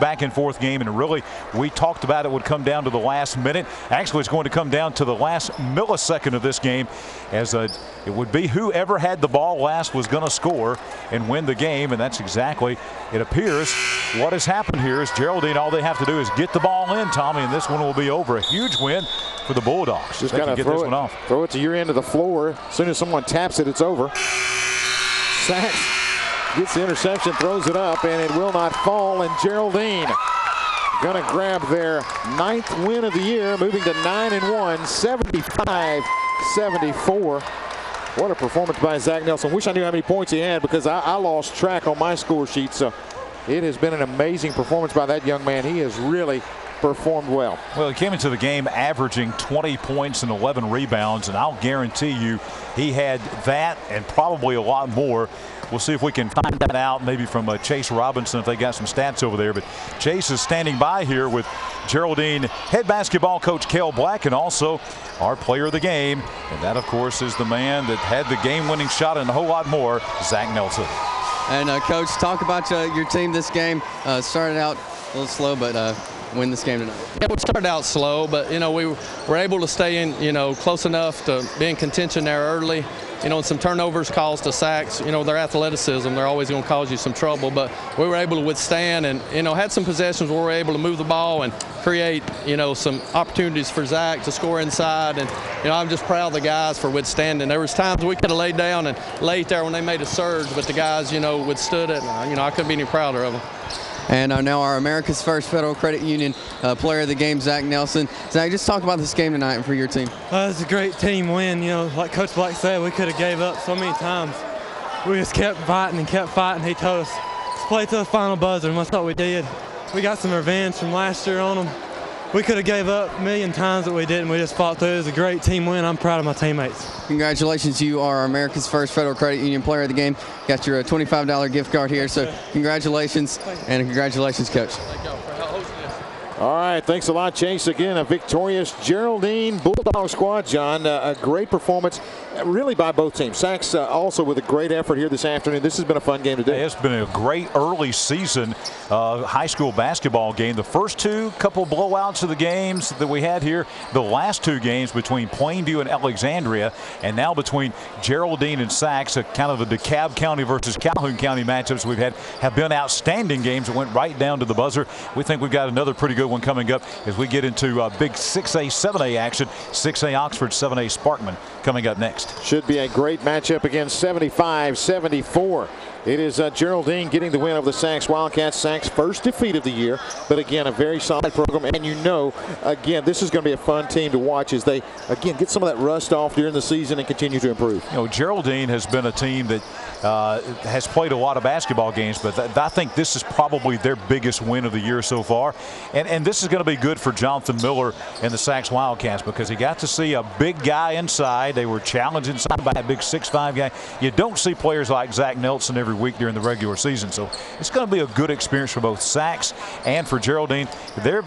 game, and really we talked about it would come down to the last minute. Actually, it's going to come down to the last millisecond of this game, as it would be whoever had the ball last was going to score and win the game, and that's exactly, it appears, what has happened here. Is Geraldine, all they have to do is get the ball in, Tommy, and this one will be over. A huge win for the Bulldogs. Just they got to get this one off. Throw it to your end of the floor. As soon as someone taps it, it's over. Sacs gets the interception, throws it up, and it will not fall. And Geraldine going to grab their 9th win of the year, moving to 9-1, 75-74. What a performance by Zach Nelson. Wish I knew how many points he had, because I lost track on my score sheet. So it has been an amazing performance by that young man. He has really performed well. Well, he came into the game averaging 20 points and 11 rebounds, and I'll guarantee you he had that and probably a lot more. We'll see if we can find that out, maybe from Chase Robinson, if they got some stats over there. But Chase is standing by here with Geraldine head basketball coach Cale Black, and also our player of the game. And that, of course, is the man that had the game-winning shot and a whole lot more, Zach Nelson. And Coach, talk about your team this game. Started out a little slow, but win this game tonight. Yeah, we started out slow, but we were able to stay in, close enough to be in contention there early. And some turnovers caused the Sacs. Their athleticism, they're always going to cause you some trouble, but we were able to withstand and, had some possessions where we were able to move the ball and create, some opportunities for Zach to score inside. And, I'm just proud of the guys for withstanding. There was times we could have laid down and late there when they made a surge, but the guys, withstood it. I couldn't be any prouder of them. And now our America's First Federal Credit Union player of the game, Zach Nelson. Zach, just talk about this game tonight and for your team. It's a great team win. Like Coach Black said, we could have gave up so many times. We just kept fighting and kept fighting. He told us, let's play to the final buzzer, and that's what we did. We got some revenge from last year on them. We could have gave up a million times, but we didn't. We just fought through. It was a great team win. I'm proud of my teammates. Congratulations. You are America's First Federal Credit Union player of the game. Got your $25 gift card here, so congratulations, and congratulations, Coach. All right, thanks a lot, Chase. Again, a victorious Geraldine Bulldog squad, John. A great performance, really, by both teams. Sacs also with a great effort here this afternoon. This has been a fun game today. It's been a great early season high school basketball game. The first couple blowouts of the games that we had here, the last 2 games between Plainview and Alexandria, and now between Geraldine and Sacs, kind of the DeKalb County versus Calhoun County matchups we've had, have been outstanding games that went right down to the buzzer. We think we've got another pretty good one coming up as we get into big 6A, 7A action. 6A Oxford, 7A Sparkman coming up next. Should be a great matchup again, 75-74. It is Geraldine getting the win over the Sacs Wildcats. Sacs' first defeat of the year, but again, a very solid program. And again, this is going to be a fun team to watch as they, again, get some of that rust off during the season and continue to improve. Geraldine has been a team that has played a lot of basketball games, but I think this is probably their biggest win of the year so far. And this is going to be good for Jonathan Miller and the Sacs Wildcats, because he got to see a big guy inside. They were challenged inside by a big 6'5" guy. You don't see players like Zach Nelson every week during the regular season, so it's going to be a good experience for both Sacs and for Geraldine. They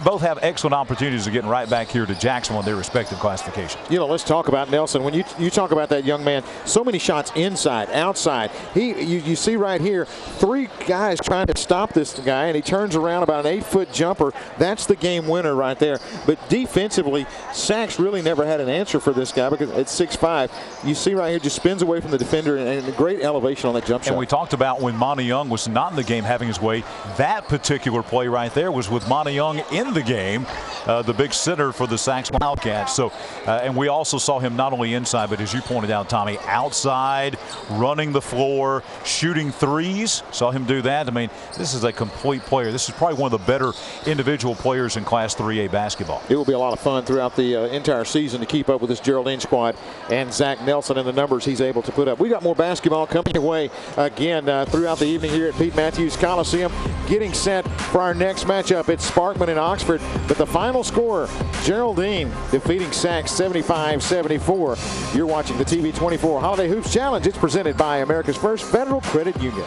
both have excellent opportunities of getting right back here to Jacksonville in their respective classifications. Let's talk about Nelson. When you talk about that young man, so many shots inside, outside. You see right here, 3 guys trying to stop this guy, and he turns around about an 8-foot jumper. That's the game winner right there. But defensively, Sacs really never had an answer for this guy, because at 6'5", you see right here, just spins away from the defender, and a great elevation on that jump shot. And we talked about when Monty Young was not in the game having his way. That particular play right there was with Monty Young in the game, the big center for the Sacs Wildcats. So, and we also saw him not only inside, but as you pointed out, Tommy, outside, running the floor, shooting threes. Saw him do that. I mean, this is a complete player. This is probably one of the better individual players in Class 3A basketball. It will be a lot of fun throughout the entire season to keep up with this Geraldine squad and Zach Nelson and the numbers he's able to put up. We got more basketball coming your way again throughout the evening here at Pete Matthews Coliseum, getting set for our next matchup. It's Sparkman and Oxford, but the final score, Geraldine defeating Sacs 75-74. You're watching the TV24 Holiday Hoops Challenge. It's presented by America's First Federal Credit Union.